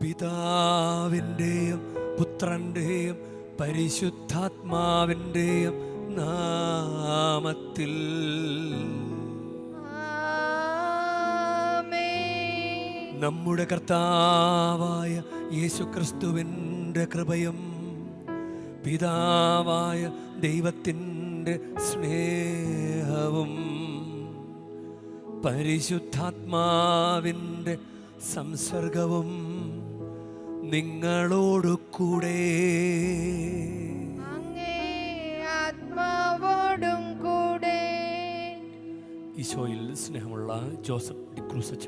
പിതാവിൻ്റെയും പുത്രൻ്റെയും പരിശുദ്ധാത്മാവിൻ്റെയും നാമത്തിൽ നമ്മുടെ കർത്താവായ യേശുക്രിസ്തുവിൻ്റെ കൃപയും പിതാവായ ദൈവത്തിൻ്റെ സ്നേഹവും പരിശുദ്ധാത്മാവിൻ്റെ സംസർഗവും നിങ്ങളോടു കൂടെ ആത്മാവോടും കൂടെ. ഈശോയിൽ സ്നേഹമുള്ള ജോസഫ് ഡിക്രൂസച്ച,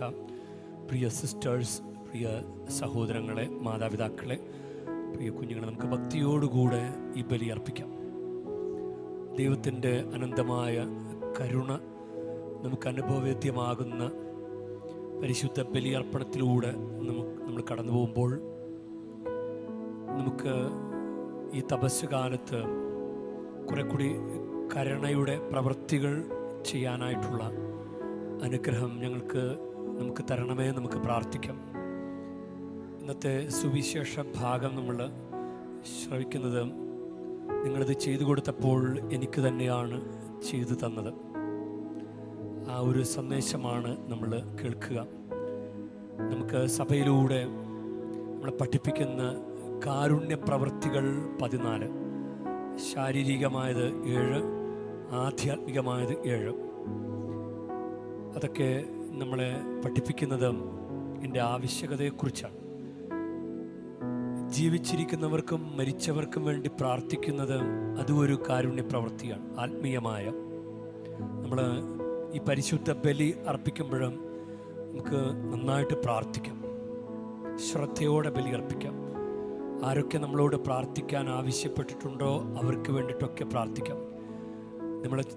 പ്രിയ സിസ്റ്റേഴ്സ്, പ്രിയ സഹോദരങ്ങളെ, മാതാപിതാക്കളെ, പ്രിയ കുഞ്ഞുങ്ങളെ, നമുക്ക് ഭക്തിയോടുകൂടെ ഈ ബലി അർപ്പിക്കാം. ദൈവത്തിൻ്റെ അനന്തമായ കരുണ നമുക്ക് അനുഭവവേദ്യമാകുന്ന പരിശുദ്ധ ബലിയർപ്പണത്തിലൂടെ നമ്മൾ കടന്നു പോകുമ്പോൾ നമുക്ക് ഈ തപസ് കാലത്ത് കുറെ കൂടി കരുണയുടെ പ്രവൃത്തികൾ ചെയ്യാനായിട്ടുള്ള അനുഗ്രഹം നമുക്ക് തരണമേ. നമുക്ക് പ്രാർത്ഥിക്കാം. ഇന്നത്തെ സുവിശേഷ ഭാഗം നമ്മൾ ശ്രവിക്കുന്നത്, നിങ്ങളിത് ചെയ്തു കൊടുത്തപ്പോൾ എനിക്ക് തന്നെയാണ് ചെയ്തു തന്നത്. ആ ഒരു സന്ദേശമാണ് നമ്മൾ കേൾക്കുക. നമുക്ക് സഭയിലൂടെ നമ്മളെ പഠിപ്പിക്കുന്ന കാരുണ്യ പ്രവൃത്തികൾ 14, ശാരീരികമായത് 7, ആധ്യാത്മികമായത് 7. അതൊക്കെ നമ്മളെ പഠിപ്പിക്കുന്നത് എൻ്റെ ആവശ്യകതയെക്കുറിച്ചാണ്. ജീവിച്ചിരിക്കുന്നവർക്കും മരിച്ചവർക്കും വേണ്ടി പ്രാർത്ഥിക്കുന്നത് അതും ഒരു കാരുണ്യ പ്രവൃത്തിയാണ്, ആത്മീയമായ. നമ്മൾ ഈ പരിശുദ്ധ ബലി അർപ്പിക്കുമ്പോഴും നമുക്ക് നന്നായിട്ട് പ്രാർത്ഥിക്കാം, ശ്രദ്ധയോടെ ബലി അർപ്പിക്കാം. ആരൊക്കെ നമ്മളോട് പ്രാർത്ഥിക്കാൻ ആവശ്യപ്പെട്ടിട്ടുണ്ടോ അവർക്ക് വേണ്ടിയിട്ടൊക്കെ പ്രാർത്ഥിക്കാം.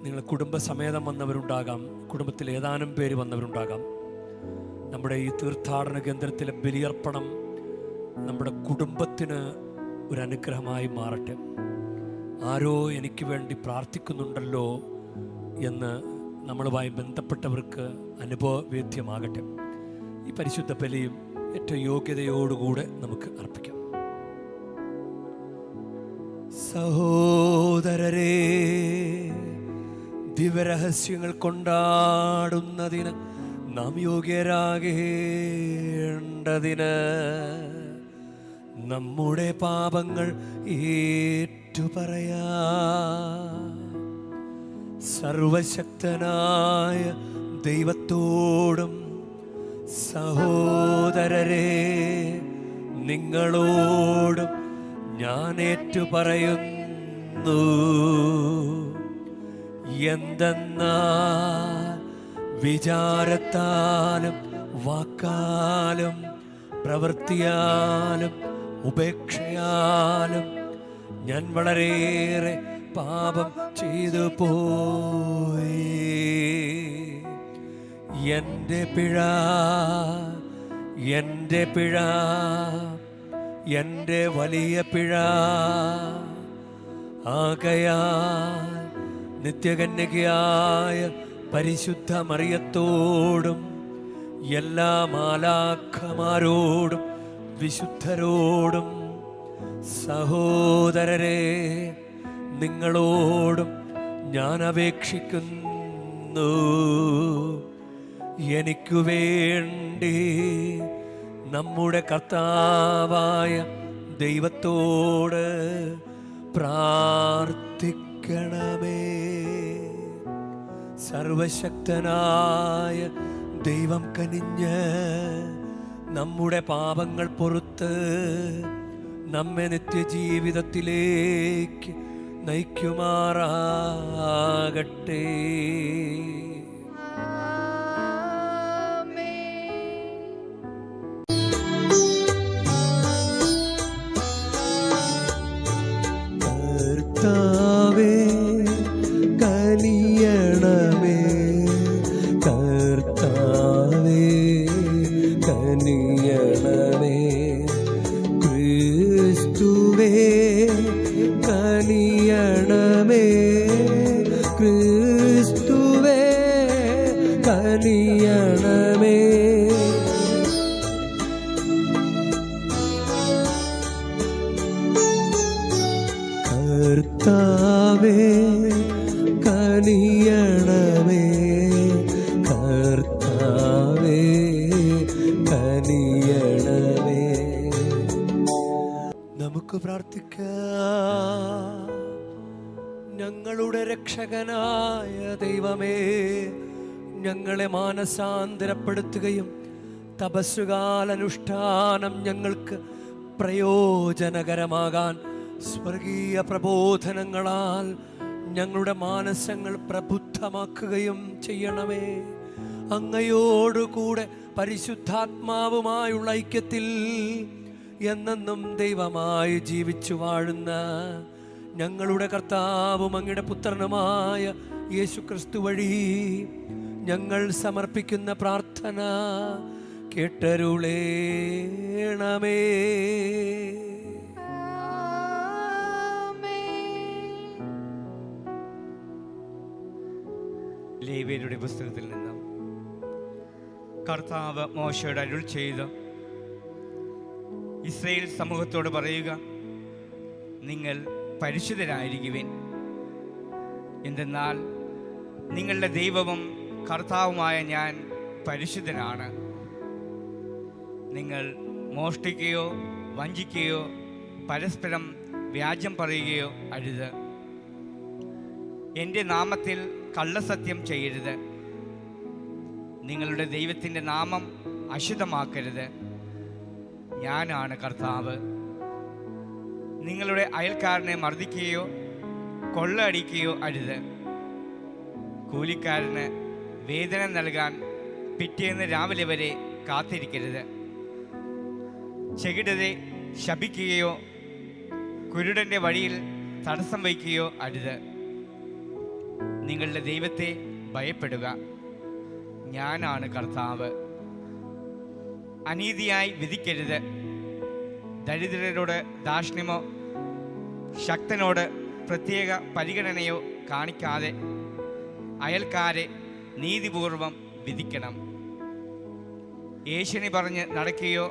നിങ്ങൾ കുടുംബസമേതം വന്നവരുണ്ടാകാം, കുടുംബത്തിൽ ഏതാനും പേര് വന്നവരുണ്ടാകാം. നമ്മുടെ ഈ തീർത്ഥാടന കേന്ദ്രത്തിലെ ബലിയർപ്പണം നമ്മുടെ കുടുംബത്തിന് ഒരു അനുഗ്രഹമായി മാറട്ടെ. ആരോ എനിക്ക് വേണ്ടി പ്രാർത്ഥിക്കുന്നുണ്ടല്ലോ എന്ന് നമ്മളുമായി ബന്ധപ്പെട്ടവർക്ക് അനുഭവവേദ്യമാകട്ടെ. ഈ പരിശുദ്ധ ബലിയും ഏറ്റവും യോഗ്യതയോടുകൂടെ നമുക്ക് അർപ്പിക്കാം. സഹോദരരേ, ദിവ്യരഹസ്യങ്ങൾ കൊണ്ടാടുന്നതിന് നാം യോഗ്യരാകേണ്ടതിന് നമ്മുടെ പാപങ്ങൾ ഏറ്റുപറയാ. സർവശക്തനായ ദൈവത്തോടും സഹോദരരേ നിങ്ങളോടും ഞാൻ ഏറ്റുപറയുന്നു. എന്തെന്നാൽ വിചാരത്താലും വാക്കാലും പ്രവൃത്തിയാലും ഉപേക്ഷയാലും ഞാൻ വളരെയേറെ പാപം ചെയ്തു പോയി. എൻ്റെ പിഴ, എൻ്റെ പിഴ, എൻ്റെ വലിയ പിഴ. ആകയാൽ നിത്യകന്യകയായ പരിശുദ്ധ മറിയത്തോടും എല്ലാ മാലാഖമാരോടും വിശുദ്ധരോടും സഹോദരരെ നിങ്ങളോടും ഞാൻ അപേക്ഷിക്കുന്നു, എനിക്കു വേണ്ടി നമ്മുടെ കർത്താവായ ദൈവത്തോട് പ്രാർത്ഥിക്കണമേ. സർവശക്തനായ ദൈവം കനിഞ്ഞ് നമ്മുടെ പാപങ്ങൾ പൊറുത്ത് നമ്മെ നിത്യജീവിതത്തിലേക്ക് നയിക്കുമാറാകട്ടെ. കർത്താവേ കനിയണമേ, കർത്താവേ കനിയണമേ, ക്രിസ്തുവേ കനിയണമേ, ക്രിസ്തുവേ ചെയ്യണമേ. നമുക്ക് പ്രാർത്ഥിക്കാം. ഞങ്ങളുടെ രക്ഷകനായ ദൈവമേ, ഞങ്ങളെ മാനസാന്തരപ്പെടുത്തുകയും തപസ്സുകാലനുഷ്ഠാനം ഞങ്ങൾക്ക് പ്രയോജനകരമാകാൻ സ്വർഗീയ പ്രബോധനങ്ങളാൽ ഞങ്ങളുടെ മാനസങ്ങൾ പ്രബുദ്ധമാക്കുകയും ചെയ്യണമേ. അങ്ങയോടുകൂടെ പരിശുദ്ധാത്മാവുമായുള്ള ഐക്യത്തിൽ എന്നെന്നും ദൈവമായി ജീവിച്ചു വാഴുന്ന ഞങ്ങളുടെ കർത്താവും അങ്ങയുടെ പുത്രനുമായ യേശുക്രിസ്തു വഴി ഞങ്ങൾ സമർപ്പിക്കുന്ന പ്രാർത്ഥന കേട്ടരുളേണമേ. ലേവ്യരുടെ പുസ്തകത്തിൽ നിന്ന് കർത്താവ് മോശയോട് അരുൾ ചെയ്ത് ഇസ്രായേൽ സമൂഹത്തോട് പറയുക, നിങ്ങൾ പരിശുദ്ധരായിരിക്കുവിൻ, എന്തെന്നാൽ നിങ്ങളുടെ ദൈവവും കർത്താവുമായ ഞാൻ പരിശുദ്ധനാണ്. നിങ്ങൾ മോഷ്ടിക്കുകയോ വഞ്ചിക്കുകയോ പരസ്പരം വ്യാജം പറയുകയോ അരുത്. എൻ്റെ നാമത്തിൽ കള്ളസത്യം ചെയ്യരുത്. നിങ്ങളുടെ ദൈവത്തിൻ്റെ നാമം അശുദ്ധമാക്കരുത്. ഞാനാണ് കർത്താവ്. നിങ്ങളുടെ അയൽക്കാരനെ മർദ്ദിക്കുകയോ കൊള്ളയടിക്കുകയോ അരുത്. കൂലിക്കാരന് വേതനം നൽകാൻ പിറ്റേന്ന് രാവിലെ വരെ കാത്തിരിക്കരുത്. ചെകിടരെ ശപിക്കുകയോ കുരുടൻ്റെ വഴിയിൽ തടസ്സം വയ്ക്കുകയോ അരുത്. നിങ്ങളുടെ ദൈവത്തെ ഭയപ്പെടുക. ഞാനാണ് കർത്താവ്. അനീതിയായി വിധിക്കരുത്. ദരിദ്രരോട് ദാക്ഷിണ്യമോ ശക്തനോട് പ്രത്യേക പരിഗണനയോ കാണിക്കാതെ അയൽക്കാരെ നീതിപൂർവം വിധിക്കണം. ഏഷണി പറഞ്ഞ് നടക്കുകയോ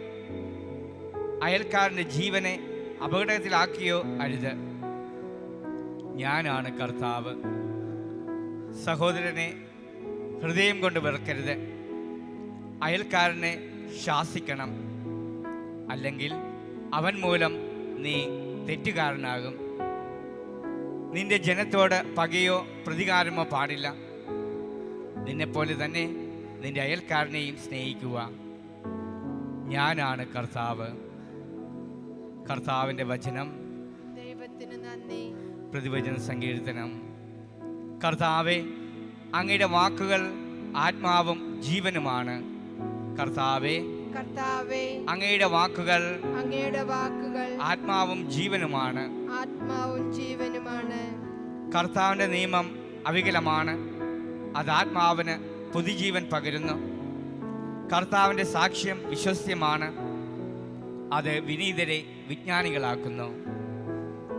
അയൽക്കാരൻ്റെ ജീവനെ അപകടത്തിലാക്കുകയോ അരുത്. ഞാനാണ് കർത്താവ്. സഹോദരനെ ഹൃദയം കൊണ്ട് വെറുക്കരുത്. അയൽക്കാരനെ ശാസിക്കണം, അല്ലെങ്കിൽ അവൻ മൂലം നീ തെറ്റുകാരനാകും. നിന്റെ ജനത്തോട് പകയോ പ്രതികാരമോ പാടില്ല. നിന്നെപ്പോലെ തന്നെ നിന്റെ അയൽക്കാരനെയും സ്നേഹിക്കുക. ഞാനാണ് കർത്താവ്. കർത്താവിൻ്റെ വചനം. ദൈവത്തിന് നന്ദി. പ്രതിവചന സങ്കീർത്തനം. കർത്താവേ, അങ്ങയുടെ വാക്കുകൾ ആത്മാവും ജീവനുമാണ്. കർത്താവേ, കർത്താവേ, അങ്ങയുടെ വാക്കുകൾ ആത്മാവും ജീവനുമാണ്. ആത്മാവും ജീവനുമാണ്. കർത്താവിൻ്റെ നിയമം അവികലമാണ്. അത് ആത്മാവിന് പുതുജീവൻ പകരുന്നു. കർത്താവിൻ്റെ സാക്ഷ്യം വിശ്വസ്യമാണ്. അത് വിനീതരെ വിജ്ഞാനികളാക്കുന്നു.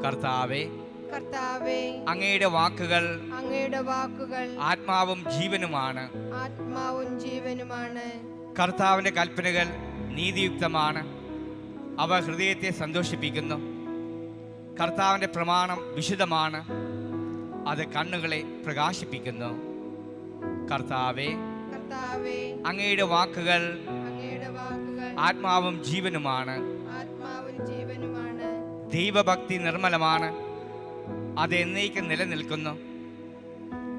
കർത്താവേ, കർത്താവേ, അങ്ങയുടെ വാക്കുകൾ ആത്മാവും ജീവനുമാണ്. ആത്മാവും ജീവനുമാണ്. കർത്താവിൻ്റെ കൽപ്പനകൾ നീതിയുക്തമാണ്. അവ ഹൃദയത്തെ സന്തോഷിപ്പിക്കുന്നു. കർത്താവിൻ്റെ പ്രമാണം വിശുദ്ധമാണ്. അത് കണ്ണുകളെ പ്രകാശിപ്പിക്കുന്നു. കർത്താവേ, കർത്താവേ, അങ്ങയുടെ വാക്കുകൾ ആത്മാവും ജീവനുമാണ്. ആത്മാവും ജീവനുമാണ്. ദൈവഭക്തി നിർമ്മലമാണ്. അത് എന്നേക്കും നിലനിൽക്കുന്നു.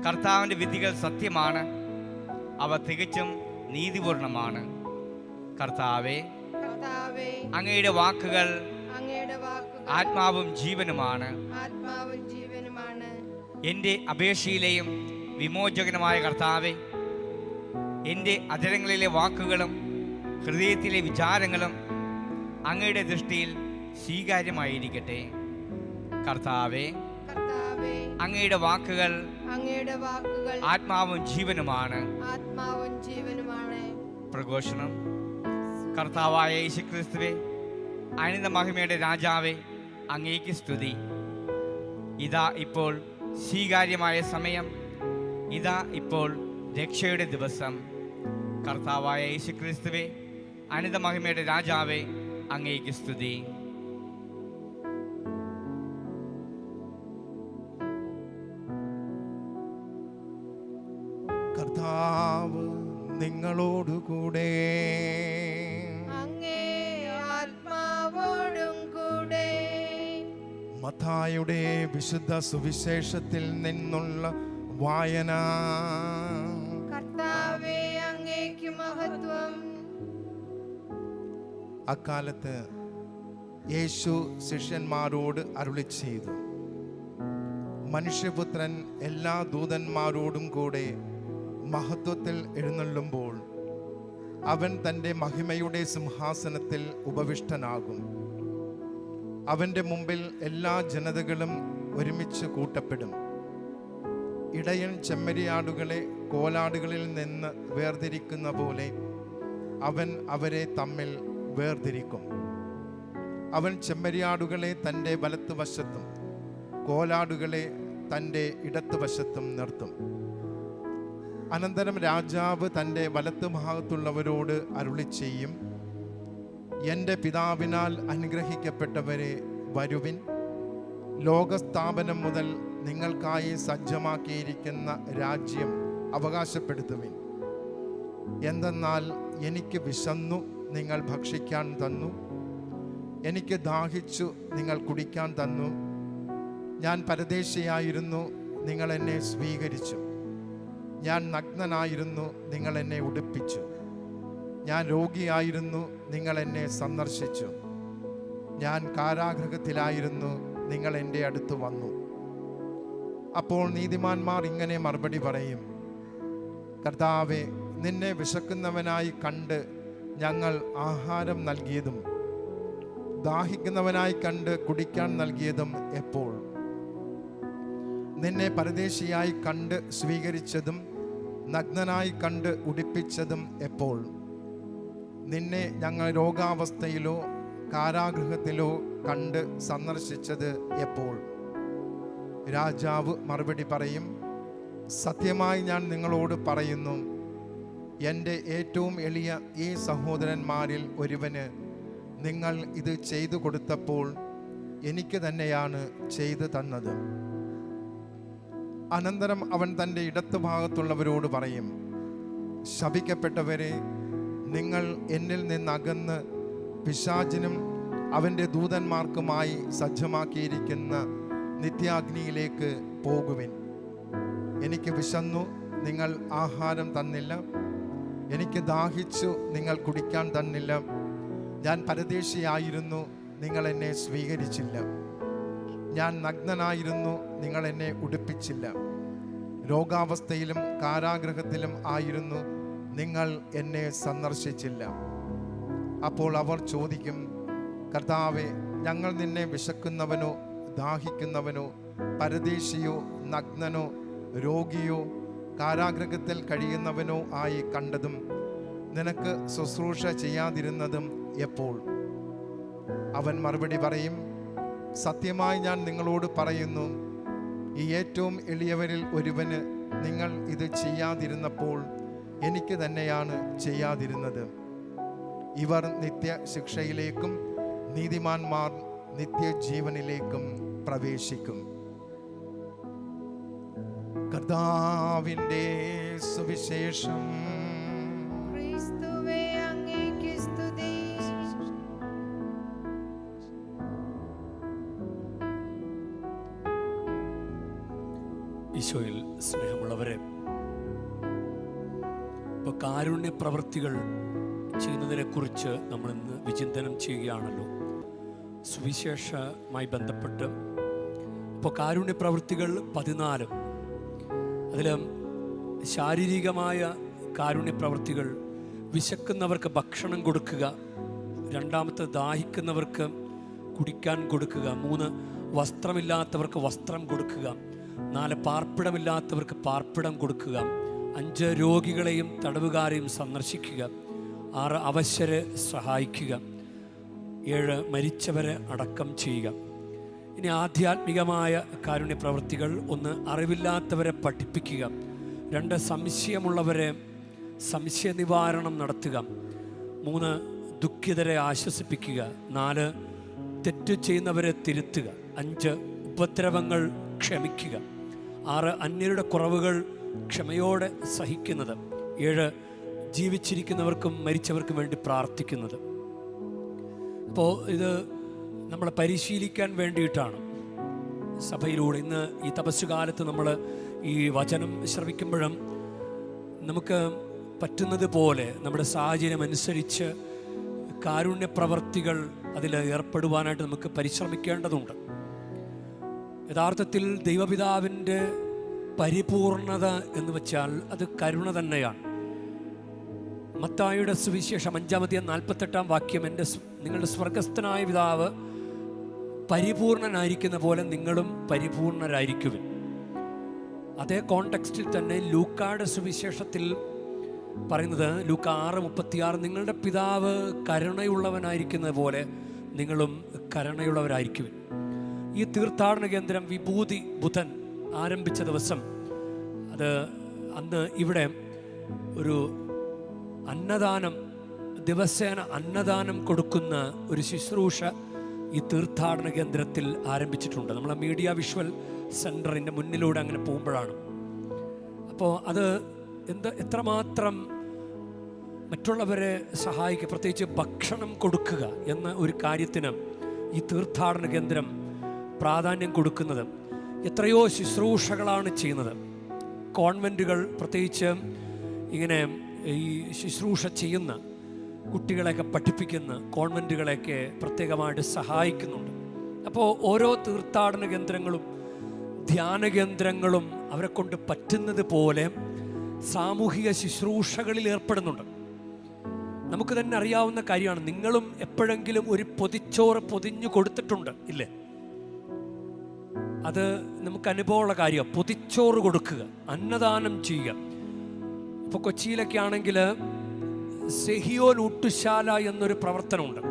കർത്താവിൻ്റെ വിധികൾ സത്യമാണ്. അവ തികച്ചും നീതിപൂർണമാണ്. കർത്താവേ, കർത്താവേ, അങ്ങയുടെ വാക്കുകൾ ആത്മാവും ജീവനുമാണ്. ആത്മാവും ജീവനുമാണ്. എൻ്റെ അപേക്ഷയിലെയും വിമോചകനുമായ കർത്താവേ, എൻ്റെ അധരങ്ങളിലെ വാക്കുകളും ഹൃദയത്തിലെ വിചാരങ്ങളും അങ്ങയുടെ ദൃഷ്ടിയിൽ സ്വീകാര്യമായിരിക്കട്ടെ. കർത്താവേ, കർത്താവേ, അങ്ങയുടെ വാക്കുകൾ ആത്മാവും ജീവനുമാണ്. ആത്മാവും ജീവനുമാണ്. പ്രഘോഷണം. കർത്താവായ യേശുക്രിസ്തുവേ, അനന്ത മഹിമയുടെ രാജാവേ, അങ്ങേക്ക് സ്തുതി. ഇതാ ഇപ്പോൾ സ്വീകാര്യമായ സമയം. ഇതാ ഇപ്പോൾ രക്ഷയുടെ ദിവസം. കർത്താവായ യേശുക്രിസ്തുവേ, അനന്ത മഹിമയുടെ രാജാവേ, അങ്ങേക്ക് സ്തുതി. കർത്താവ് നിങ്ങളോടുകൂടെ. മത്തായിയുടെ വിശുദ്ധ സുവിശേഷത്തിൽ നിന്നുള്ള വായന. കർത്താവേ, അങ്ങേക്ക് മഹത്വം. അക്കാലത്ത് യേശു ശിഷ്യന്മാരോട് അരുളിച്ചെയ്തു, മനുഷ്യപുത്രൻ എല്ലാ ദൂതന്മാരോടും കൂടെ മഹത്വത്തിൽ എഴുന്നള്ളുമ്പോൾ അവൻ തൻ്റെ മഹിമയുടെ സിംഹാസനത്തിൽ ഉപവിഷ്ടനാകും. അവൻ്റെ മുമ്പിൽ എല്ലാ ജനതകളും ഒരുമിച്ച് കൂട്ടപ്പെടും. ഇടയൻ ചെമ്മരിയാടുകളെ കോലാടുകളിൽ നിന്ന് വേർതിരിക്കുന്ന പോലെ അവൻ അവരെ തമ്മിൽ വേർതിരിക്കും. അവൻ ചെമ്മരിയാടുകളെ തൻ്റെ വലത്തുവശത്തും കോലാടുകളെ തൻ്റെ ഇടത്തുവശത്തും നിർത്തും. അനന്തരം രാജാവ് തൻ്റെ വലത്തുഭാഗത്തുള്ളവരോട് അരുളിച്ചെയ്യും, എൻ്റെ പിതാവിനാൽ അനുഗ്രഹിക്കപ്പെട്ടവരെ, വരുവിൻ, ലോകസ്ഥാപനം മുതൽ നിങ്ങൾക്കായി സജ്ജമാക്കിയിരിക്കുന്ന രാജ്യം അവകാശപ്പെടുത്തുവിൻ. എന്തെന്നാൽ എനിക്ക് വിശന്നു, നിങ്ങൾ ഭക്ഷിക്കാൻ തന്നു. എനിക്ക് ദാഹിച്ചു, നിങ്ങൾ കുടിക്കാൻ തന്നു. ഞാൻ പരദേശിയായിരുന്നു, നിങ്ങൾ എന്നെ സ്വീകരിച്ചു. ഞാൻ നഗ്നനായിരുന്നു, നിങ്ങൾ എന്നെ ഉടുപ്പിച്ചു. ഞാൻ രോഗിയായിരുന്നു, നിങ്ങൾ എന്നെ സന്ദർശിച്ചു. ഞാൻ കാരാഗൃഹത്തിലായിരുന്നു, നിങ്ങൾ എൻ്റെ അടുത്ത് വന്നു. അപ്പോൾ നീതിമാന്മാർ ഇങ്ങനെ മറുപടി പറയും, കർത്താവേ, നിന്നെ വിശക്കുന്നവനായി കണ്ട് ഞങ്ങൾ ആഹാരം നൽകിയതും ദാഹിക്കുന്നവനായി കണ്ട് കുടിക്കാൻ നൽകിയതും എപ്പോൾ? നിന്നെ പരദേശിയായി കണ്ട് സ്വീകരിച്ചതും നഗ്നനായി കണ്ട് ഉടുപ്പിച്ചതും എപ്പോൾ? നിന്നെ ഞങ്ങൾ രോഗാവസ്ഥയിലോ കാരാഗൃഹത്തിലോ കണ്ട് സന്ദർശിച്ചത് എപ്പോൾ? രാജാവ് മറുപടി പറയും, സത്യമായി ഞാൻ നിങ്ങളോട് പറയുന്നു, എൻ്റെ ഏറ്റവും എളിയ ഈ സഹോദരന്മാരിൽ ഒരുവന് നിങ്ങൾ ഇത് ചെയ്തു കൊടുത്തപ്പോൾ എനിക്ക് തന്നെയാണ് ചെയ്തു തന്നത്. അനന്തരം അവൻ തൻ്റെ ഇടത്തുഭാഗത്തുള്ളവരോട് പറയും, ശപിക്കപ്പെട്ടവരെ, നിങ്ങൾ എന്നിൽ നിന്നകന്ന് പിശാചിനും അവൻ്റെ ദൂതന്മാർക്കുമായി സജ്ജമാക്കിയിരിക്കുന്ന നിത്യാഗ്നിയിലേക്ക് പോകുവിൻ. എനിക്ക് വിശന്നു, നിങ്ങൾ ആഹാരം തന്നില്ല. എനിക്ക് ദാഹിച്ചു, നിങ്ങൾ കുടിക്കാൻ തന്നില്ല. ഞാൻ പരദേശിയായിരുന്നു, നിങ്ങൾ എന്നെ സ്വീകരിച്ചില്ല. ഞാൻ നഗ്നനായിരുന്നു, നിങ്ങൾ എന്നെ ഉടുപ്പിച്ചില്ല. രോഗാവസ്ഥയിലും കാരാഗൃഹത്തിലും ആയിരുന്നു, നിങ്ങൾ എന്നെ സന്ദർശിച്ചില്ല. അപ്പോൾ അവർ ചോദിക്കും, കർത്താവേ, ഞങ്ങൾ നിന്നെ വിശക്കുന്നവനോ ദാഹിക്കുന്നവനോ പരദേശിയോ നഗ്നനോ രോഗിയോ കാരാഗൃഹത്തിൽ കഴിയുന്നവനോ ആയി കണ്ടതും നിനക്ക് ശുശ്രൂഷ ചെയ്യാതിരുന്നതും എപ്പോൾ? അവൻ മറുപടി പറയും, സത്യമായി ഞാൻ നിങ്ങളോട് പറയുന്നു, ഈ ഏറ്റവും എളിയവരിൽ ഒരുവന് നിങ്ങൾ ഇത് ചെയ്യാതിരുന്നപ്പോൾ എനിക്ക് തന്നെയാണ് ചെയ്യാതിരുന്നത്. ഇവർ നിത്യശിക്ഷയിലേക്കും നീതിമാന്മാർ നിത്യജീവനിലേക്കും പ്രവേശിക്കും. കർത്താവിൻ്റെ സുവിശേഷം. ക്രിസ്തുവേ, അങ്ങേക്ക് സ്തുതി. ഈശോയിൽ സ്നേഹമുള്ളവരെ, ഇപ്പോൾ കാരുണ്യ പ്രവൃത്തികൾ ചെയ്യുന്നതിനെക്കുറിച്ച് നമ്മൾ ഇന്ന് വിചിന്തനം ചെയ്യുകയാണല്ലോ. സുവിശേഷമായി ബന്ധപ്പെട്ട് ഇപ്പോൾ കാരുണ്യ പ്രവൃത്തികൾ 14, അതിൽ ശാരീരികമായ കാരുണ്യ പ്രവൃത്തികൾ, വിശക്കുന്നവർക്ക് ഭക്ഷണം കൊടുക്കുക, രണ്ടാമത്തെ ദാഹിക്കുന്നവർക്ക് കുടിക്കാൻ കൊടുക്കുക, 3 വസ്ത്രമില്ലാത്തവർക്ക് വസ്ത്രം കൊടുക്കുക, 4 പാർപ്പിടമില്ലാത്തവർക്ക് പാർപ്പിടം കൊടുക്കുക, 5 രോഗികളെയും തടവുകാരെയും സന്ദർശിക്കുക, 6 അവശരെ സഹായിക്കുക, 7 മരിച്ചവരെ അടക്കം ചെയ്യുക. ഇനി ആധ്യാത്മികമായ കാരുണ്യ പ്രവൃത്തികൾ: 1 അറിവില്ലാത്തവരെ പഠിപ്പിക്കുക, 2 സംശയമുള്ളവരെ സംശയ നിവാരണം നടത്തുക, 3 ദുഃഖിതരെ ആശ്വസിപ്പിക്കുക, 4 തെറ്റ് ചെയ്യുന്നവരെ തിരുത്തുക, 5 ഉപദ്രവങ്ങൾ ക്ഷമിക്കുക, 6 അന്യരുടെ കുറവുകൾ ക്ഷമയോടെ സഹിക്കുന്നത്, 7 ജീവിച്ചിരിക്കുന്നവർക്കും മരിച്ചവർക്കും വേണ്ടി പ്രാർത്ഥിക്കുന്നത്. അപ്പോൾ ഇത് നമ്മളെ പരിശീലിക്കാൻ വേണ്ടിയിട്ടാണ്. സഭയിലൂടെ ഇന്ന് ഈ തപസ്സുകാലത്ത് നമ്മൾ ഈ വചനം ശ്രവിക്കുമ്പോഴും നമുക്ക് പറ്റുന്നത് പോലെ നമ്മുടെ സാഹചര്യം അനുസരിച്ച് കാരുണ്യപ്രവർത്തികൾ അതിൽ ഏർപ്പെടുവാനായിട്ട് നമുക്ക് പരിശ്രമിക്കേണ്ടതുണ്ട്. യഥാർത്ഥത്തിൽ ദൈവപിതാവിൻ്റെ പരിപൂർണത എന്ന് വെച്ചാൽ അത് കരുണ തന്നെയാണ്. മത്തായിയുടെ സുവിശേഷം 5:48 നിങ്ങളുടെ സ്വർഗസ്ഥനായ പിതാവ് പരിപൂർണനായിരിക്കുന്ന പോലെ നിങ്ങളും പരിപൂർണരായിരിക്കുവിൻ. അതേ കോണ്ടെക്സ്റ്റിൽ തന്നെ ലൂക്കായുടെ സുവിശേഷത്തിൽ പറയുന്നത്, ലൂക്ക 6:36, നിങ്ങളുടെ പിതാവ് കരുണയുള്ളവനായിരിക്കുന്നത് പോലെ നിങ്ങളും കരുണയുള്ളവരായിരിക്കുവിൻ. ഈ തീർത്ഥാടന കേന്ദ്രം വിഭൂതി ബുധൻ ആരംഭിച്ച ദിവസം, അത് അന്ന് ഇവിടെ ഒരു അന്നദാനം, ദിവസേന അന്നദാനം കൊടുക്കുന്ന ഒരു ശുശ്രൂഷ ഈ തീർത്ഥാടന കേന്ദ്രത്തിൽ ആരംഭിച്ചിട്ടുണ്ട്. നമ്മളെ മീഡിയ വിഷ്വൽ സെൻറ്ററിൻ്റെ മുന്നിലൂടെ അങ്ങനെ പോകുമ്പോഴാണ്. അപ്പോൾ അത് എത്രമാത്രം മറ്റുള്ളവരെ സഹായിക്കുക, പ്രത്യേകിച്ച് ഭക്ഷണം കൊടുക്കുക എന്ന ഒരു കാര്യത്തിന് ഈ തീർത്ഥാടന കേന്ദ്രം പ്രാധാന്യം കൊടുക്കുന്നത്. എത്രയോ ശുശ്രൂഷകളാണ് ചെയ്യുന്നത്. കോൺവെൻറ്റുകൾ പ്രത്യേകിച്ച് ഇങ്ങനെ ഈ ശുശ്രൂഷ ചെയ്യുന്ന കുട്ടികളെയൊക്കെ പഠിപ്പിക്കുന്ന കോൺവെൻറ്റുകളെയൊക്കെ പ്രത്യേകമായിട്ട് സഹായിക്കുന്നുണ്ട്. അപ്പോൾ ഓരോ തീർത്ഥാടന കേന്ദ്രങ്ങളും ധ്യാന കേന്ദ്രങ്ങളും അവരെ കൊണ്ട് പറ്റുന്നത് പോലെ സാമൂഹിക ശുശ്രൂഷകളിൽ ഏർപ്പെടുന്നുണ്ട്. നമുക്ക് തന്നെ അറിയാവുന്ന കാര്യമാണ്. നിങ്ങളും എപ്പോഴെങ്കിലും ഒരു പൊതിച്ചോറ് പൊതിഞ്ഞു കൊടുത്തിട്ടുണ്ട് ഇല്ലേ? അത് നമുക്ക് അനുഭവമുള്ള കാര്യമാണ്. പൊതിച്ചോറ് കൊടുക്കുക, അന്നദാനം ചെയ്യുക. ഇപ്പോൾ കൊച്ചിയിലൊക്കെ ആണെങ്കിൽ സെഹിയോൻ ഊട്ടുശാല എന്നൊരു പ്രവർത്തനമുണ്ട്.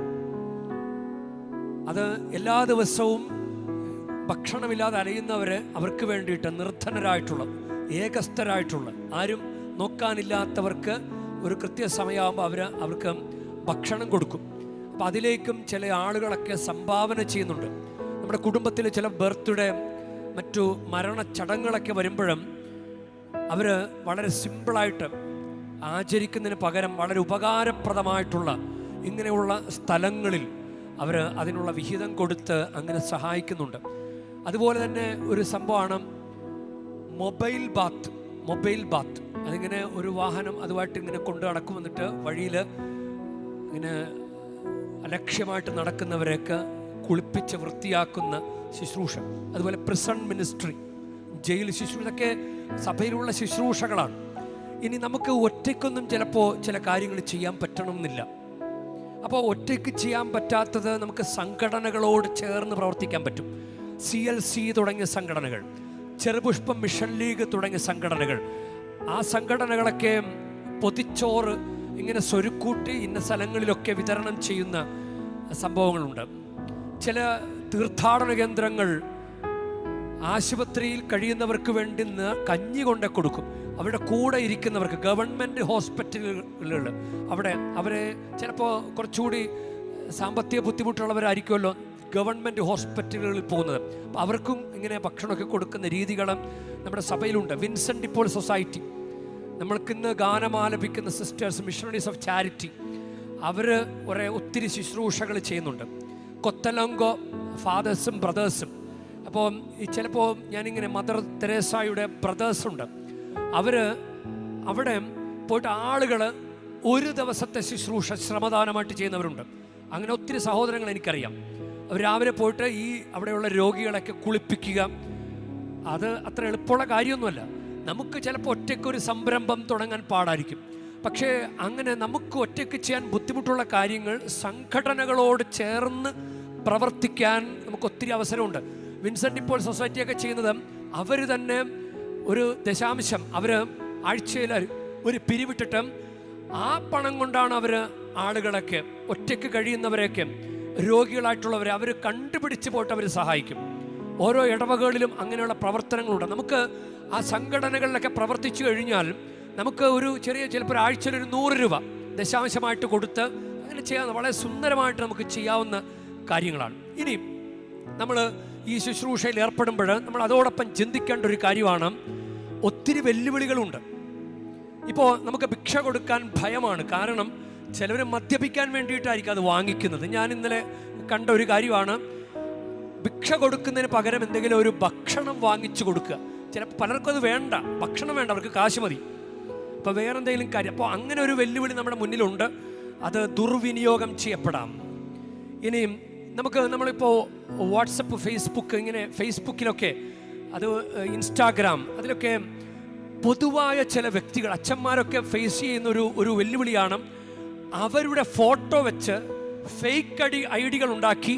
അത് എല്ലാ ദിവസവും ഭക്ഷണമില്ലാതെ അലയുന്നവരെ, അവർക്ക് വേണ്ടിയിട്ട് നിർധനരായിട്ടുള്ള, ഏകസ്ഥരായിട്ടുള്ള, ആരും നോക്കാനില്ലാത്തവർക്ക് ഒരു കൃത്യസമയമാകുമ്പോൾ അവർക്ക് ഭക്ഷണം കൊടുക്കും. അപ്പം അതിലേക്കും ചില ആളുകളൊക്കെ സംഭാവന ചെയ്യുന്നുണ്ട്. നമ്മുടെ കുടുംബത്തിൽ ചില ബർത്ത്ഡേ, മറ്റു മരണച്ചടങ്ങുകളൊക്കെ വരുമ്പോഴും അവർ വളരെ സിമ്പിളായിട്ട് ആചരിക്കുന്നതിന് പകരം വളരെ ഉപകാരപ്രദമായിട്ടുള്ള ഇങ്ങനെയുള്ള സ്ഥലങ്ങളിൽ അവർ അതിനുള്ള വിഹിതം കൊടുത്ത് അങ്ങനെ സഹായിക്കുന്നുണ്ട്. അതുപോലെ തന്നെ ഒരു സംഭവമാണ് മൊബൈൽ ബാത്ത്. അതിങ്ങനെ ഒരു വാഹനം അതുമായിട്ട് ഇങ്ങനെ കൊണ്ടു നടക്കും. എന്നിട്ട് വഴിയിൽ ഇങ്ങനെ അലക്ഷ്യമായിട്ട് നടക്കുന്നവരെയൊക്കെ കുളിപ്പിച്ച് വൃത്തിയാക്കുന്ന ശുശ്രൂഷ. അതുപോലെ പ്രിസൺ മിനിസ്ട്രി, ജയിൽ ശുശ്രൂഷ, ഇതൊക്കെ സഭയിലുള്ള ശുശ്രൂഷകളാണ്. ഇനി നമുക്ക് ഒറ്റയ്ക്കൊന്നും ചിലപ്പോൾ ചില കാര്യങ്ങൾ ചെയ്യാൻ പറ്റണമെന്നില്ല. അപ്പോൾ ഒറ്റയ്ക്ക് ചെയ്യാൻ പറ്റാത്തത് നമുക്ക് സംഘടനകളോട് ചേർന്ന് പ്രവർത്തിക്കാൻ പറ്റും. CLC തുടങ്ങിയ സംഘടനകൾ, ചെറുപുഷ്പം മിഷൻ ലീഗ് തുടങ്ങിയ സംഘടനകൾ, ആ സംഘടനകളൊക്കെ പൊതിച്ചോറ് ഇങ്ങനെ സ്വരുക്കൂട്ടി ഇന്ന സ്ഥലങ്ങളിലൊക്കെ വിതരണം ചെയ്യുന്ന സംഭവങ്ങളുണ്ട്. ചില തീർത്ഥാടന കേന്ദ്രങ്ങൾ ആശുപത്രിയിൽ കഴിയുന്നവർക്ക് വേണ്ടി കഞ്ഞി കൊണ്ട് കൊടുക്കും. അവരുടെ കൂടെ ഇരിക്കുന്നവർക്ക്, ഗവൺമെൻറ് ഹോസ്പിറ്റലുകൾ, അവരെ ചിലപ്പോൾ കുറച്ചുകൂടി സാമ്പത്തിക ബുദ്ധിമുട്ടുള്ളവരായിരിക്കുമല്ലോ ഗവൺമെൻറ് ഹോസ്പിറ്റലുകളിൽ പോകുന്നത്. അപ്പോൾ അവർക്കും ഇങ്ങനെ ഭക്ഷണമൊക്കെ കൊടുക്കുന്ന രീതികളും നമ്മുടെ സഭയിലുണ്ട്. വിൻസെൻ്റ് ഇപ്പോൾ സൊസൈറ്റി, നമ്മൾക്കിന്ന് ഗാനമാലപിക്കുന്ന സിസ്റ്റേഴ്സ്, മിഷണറീസ് ഓഫ് ചാരിറ്റി, അവർ ഒത്തിരി ശുശ്രൂഷകൾ ചെയ്യുന്നുണ്ട്. കൊത്തലങ്കോ ഫാദേഴ്സും ബ്രദേഴ്സും. അപ്പോൾ ചിലപ്പോൾ ഞാനിങ്ങനെ മദർ തെരേസായുടെ ബ്രദേഴ്സുണ്ട്. അവർ അവിടെ പോയിട്ട് ആളുകൾ ഒരു ദിവസത്തെ ശുശ്രൂഷ ശ്രമദാനമായിട്ട് ചെയ്യുന്നവരുണ്ട്. അങ്ങനെ ഒത്തിരി സഹോദരങ്ങൾ എനിക്കറിയാം. അവർ രാവിലെ പോയിട്ട് ഈ അവിടെയുള്ള രോഗികളൊക്കെ കുളിപ്പിക്കുക. അത് അത്ര എളുപ്പമുള്ള കാര്യമൊന്നുമല്ല. നമുക്ക് ചിലപ്പോൾ ഒറ്റയ്ക്കൊരു സംരംഭം തുടങ്ങാൻ പാടായിരിക്കും. പക്ഷേ അങ്ങനെ നമുക്ക് ഒറ്റയ്ക്ക് ചെയ്യാൻ ബുദ്ധിമുട്ടുള്ള കാര്യങ്ങൾ സംഘടനകളോട് ചേർന്ന് പ്രവർത്തിക്കാൻ നമുക്ക് ഒത്തിരി അവസരമുണ്ട്. വിൻസെൻ്റ് ഇപ്പോൾ സൊസൈറ്റിയൊക്കെ ചെയ്യുന്നത്, അവർ തന്നെ ഒരു ദശാംശം അവർ ആഴ്ചയിൽ ഒരു പിരിവിട്ടിട്ട് ആ പണം കൊണ്ടാണ് അവർ ആളുകളൊക്കെ, ഒറ്റയ്ക്ക് കഴിയുന്നവരെയൊക്കെ, രോഗികളായിട്ടുള്ളവരെ അവർ കണ്ടുപിടിച്ച് പോയിട്ട് അവർ സഹായിക്കും. ഓരോ ഇടവകകളിലും അങ്ങനെയുള്ള പ്രവർത്തനങ്ങളുണ്ട്. നമുക്ക് ആ സംഘടനകളിലൊക്കെ പ്രവർത്തിച്ചു കഴിഞ്ഞാൽ നമുക്ക് ഒരു ചിലപ്പോൾ ആഴ്ചയിൽ ഒരു 100 രൂപ ദശാംശമായിട്ട് കൊടുത്ത് അങ്ങനെ ചെയ്യാവുന്ന വളരെ സുന്ദരമായിട്ട് നമുക്ക് ചെയ്യാവുന്ന കാര്യങ്ങളാണ്. ഇനി നമ്മൾ ഈ ശുശ്രൂഷയിൽ ഏർപ്പെടുമ്പോൾ നമ്മൾ അതോടൊപ്പം ചിന്തിക്കേണ്ട ഒരു കാര്യമാണ്, ഒത്തിരി വെല്ലുവിളികളുണ്ട്. ഇപ്പോൾ നമുക്ക് ഭിക്ഷ കൊടുക്കാൻ ഭയമാണ്. കാരണം ചിലവർ മദ്യപിക്കാൻ വേണ്ടിയിട്ടായിരിക്കും അത് വാങ്ങിക്കുന്നത്. ഞാൻ ഇന്നലെ കണ്ട ഒരു കാര്യമാണ്, ഭിക്ഷ കൊടുക്കുന്നതിന് പകരം എന്തെങ്കിലും ഒരു ഭക്ഷണം വാങ്ങിച്ചു കൊടുക്കുക. ചിലപ്പോൾ പലർക്കും അത് വേണ്ട, ഭക്ഷണം വേണ്ട, അവർക്ക് കാശ് മതി. അപ്പോൾ വേറെ എന്തെങ്കിലും കാര്യം. അപ്പോൾ അങ്ങനെ ഒരു വെല്ലുവിളി നമ്മുടെ മുന്നിലുണ്ട്. അത് ദുർവിനിയോഗം ചെയ്യപ്പെടാം. ഇനിയും നമ്മളിപ്പോൾ വാട്സപ്പ്, ഫേസ്ബുക്ക്, ഇങ്ങനെ ഫേസ്ബുക്കിലൊക്കെ, അത് ഇൻസ്റ്റാഗ്രാം, അതിലൊക്കെ പൊതുവായ ചില വ്യക്തികൾ, അച്ഛന്മാരൊക്കെ ഫേസ് ചെയ്യുന്ന ഒരു വെല്ലുവിളിയാണ് അവരുടെ ഫോട്ടോ വെച്ച് ഫേക്ക് ഐഡികൾ ഉണ്ടാക്കി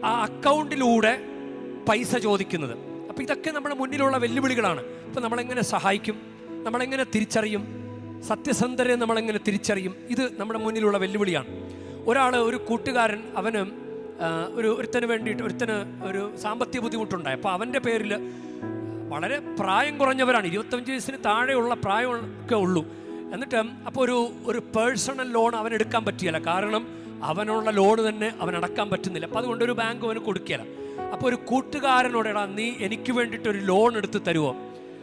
ആ അക്കൗണ്ടിലൂടെ പൈസ ചോദിക്കുന്നത്. അപ്പോൾ ഇതൊക്കെ നമ്മുടെ മുന്നിലുള്ള വെല്ലുവിളികളാണ്. അപ്പോൾ നമ്മളെങ്ങനെ സഹായിക്കും? നമ്മളെങ്ങനെ തിരിച്ചറിയും? സത്യസന്ധരെ നമ്മളെങ്ങനെ തിരിച്ചറിയും? ഇത് നമ്മുടെ മുന്നിലുള്ള വെല്ലുവിളിയാണ്. ഒരു കൂട്ടുകാരൻ, അവന് ഒരുത്തന് വേണ്ടിയിട്ട്, ഒരു സാമ്പത്തിക ബുദ്ധിമുട്ടുണ്ടായി. അപ്പോൾ അവൻ്റെ പേരിൽ വളരെ പ്രായം കുറഞ്ഞവരാണ്, 25 വയസ്സിന് താഴെയുള്ള പ്രായമൊക്കെ ഉള്ളൂ. എന്നിട്ട് അപ്പോൾ ഒരു പേഴ്സണൽ ലോൺ അവൻ എടുക്കാൻ പറ്റിയല്ല. കാരണം അവനുള്ള ലോൺ തന്നെ അവൻ അടക്കാൻ പറ്റുന്നില്ല. അപ്പോൾ അതുകൊണ്ട് ഒരു ബാങ്ക് അവന് കൊടുക്കുകയില്ല. അപ്പോൾ ഒരു കൂട്ടുകാരനോട്, എടാ നീ എനിക്ക് വേണ്ടിയിട്ടൊരു ലോൺ എടുത്ത് തരുമോ?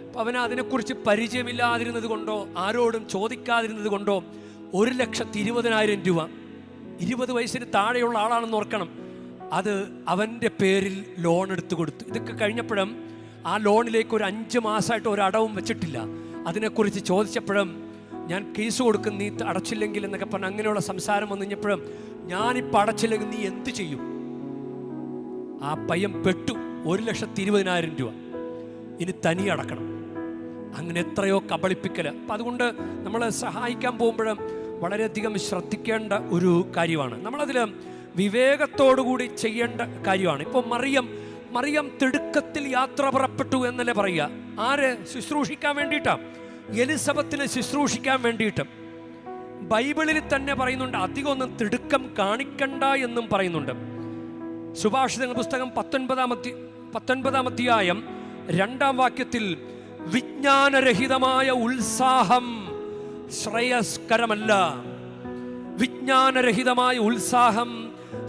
അപ്പോൾ അവന് അതിനെക്കുറിച്ച് പരിചയമില്ലാതിരുന്നത് കൊണ്ടോ ആരോടും ചോദിക്കാതിരുന്നത് കൊണ്ടോ 1,20,000 രൂപ, 20 വയസ്സിന് താഴെയുള്ള ആളാണെന്ന് ഓർക്കണം, അത് അവൻ്റെ പേരിൽ ലോൺ എടുത്ത് കൊടുത്തു. ഇതൊക്കെ കഴിഞ്ഞപ്പോഴും ആ ലോണിലേക്ക് ഒരു 5 മാസമായിട്ട് ഒരു അടവും വെച്ചിട്ടില്ല. അതിനെക്കുറിച്ച് ചോദിച്ചപ്പോഴും ഞാൻ കേസ് കൊടുക്കും, നീ അടച്ചില്ലെങ്കിൽ എന്നൊക്കെ പറഞ്ഞ് അങ്ങനെയുള്ള സംസാരം വന്നു കഴിഞ്ഞപ്പോഴും, ഞാനിപ്പോൾ അടച്ചില്ലെങ്കിൽ നീ എന്ത് ചെയ്യും? ആ പയ്യൻ പെട്ടു. 1,20,000 രൂപ ഇനി തനി അടക്കണം. അങ്ങനെ എത്രയോ കബളിപ്പിക്കൽ. അപ്പം അതുകൊണ്ട് നമ്മൾ സഹായിക്കാൻ പോകുമ്പോഴും വളരെയധികം ശ്രദ്ധിക്കേണ്ട ഒരു കാര്യമാണ്. നമ്മളതിൽ വിവേകത്തോടുകൂടി ചെയ്യേണ്ട കാര്യമാണ്. ഇപ്പോൾ മറിയം തിടുക്കത്തിൽ യാത്ര പുറപ്പെട്ടു എന്നല്ലേ പറയുക. ആര് ശുശ്രൂഷിക്കാൻ വേണ്ടിയിട്ടാണ്? എലിസബത്തിനെ ശുശ്രൂഷിക്കാൻ വേണ്ടിയിട്ട്. ബൈബിളിൽ തന്നെ പറയുന്നുണ്ട്, അധികം ഒന്നും തിടുക്കം കാണിക്കണ്ട എന്നും പറയുന്നുണ്ട്. സുഭാഷിതങ്ങൾ പുസ്തകം 19-ാം അധ്യായം 2-ാം വാക്യത്തിൽ, വിജ്ഞാനരഹിതമായ ഉത്സാഹം ശ്രേയസ്കരമല്ല. വിജ്ഞാനരഹിതമായ ഉത്സാഹം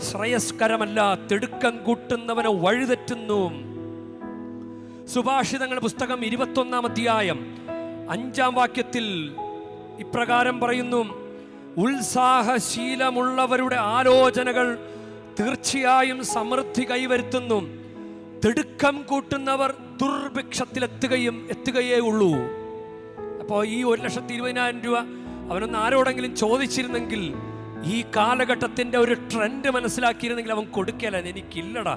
ശ്രേയസ്കരമല്ല, തിടുക്കം കൂട്ടുന്നവനെ വഴിതെറ്റുന്നു. സുഭാഷിതങ്ങൾ പുസ്തകം 21-ാം അധ്യായം 5-ാം വാക്യത്തിൽ ഇപ്രകാരം പറയുന്നു, ഉത്സാഹശീലമുള്ളവരുടെ ആലോചനകൾ തീർച്ചയായും സമൃദ്ധി കൈവരുത്തുന്നു, തിടുക്കം കൂട്ടുന്നവർ ദുർഭിക്ഷത്തിലെത്തുകയേ ഉള്ളൂ. അപ്പോൾ ഈ 1,20,000 രൂപ അവനൊന്ന് ആരോടെങ്കിലും ചോദിച്ചിരുന്നെങ്കിൽ, ഈ കാലഘട്ടത്തിൻ്റെ ഒരു ട്രെൻഡ് മനസ്സിലാക്കിയിരുന്നെങ്കിൽ അവൻ കൊടുക്കല, എനിക്കില്ലടാ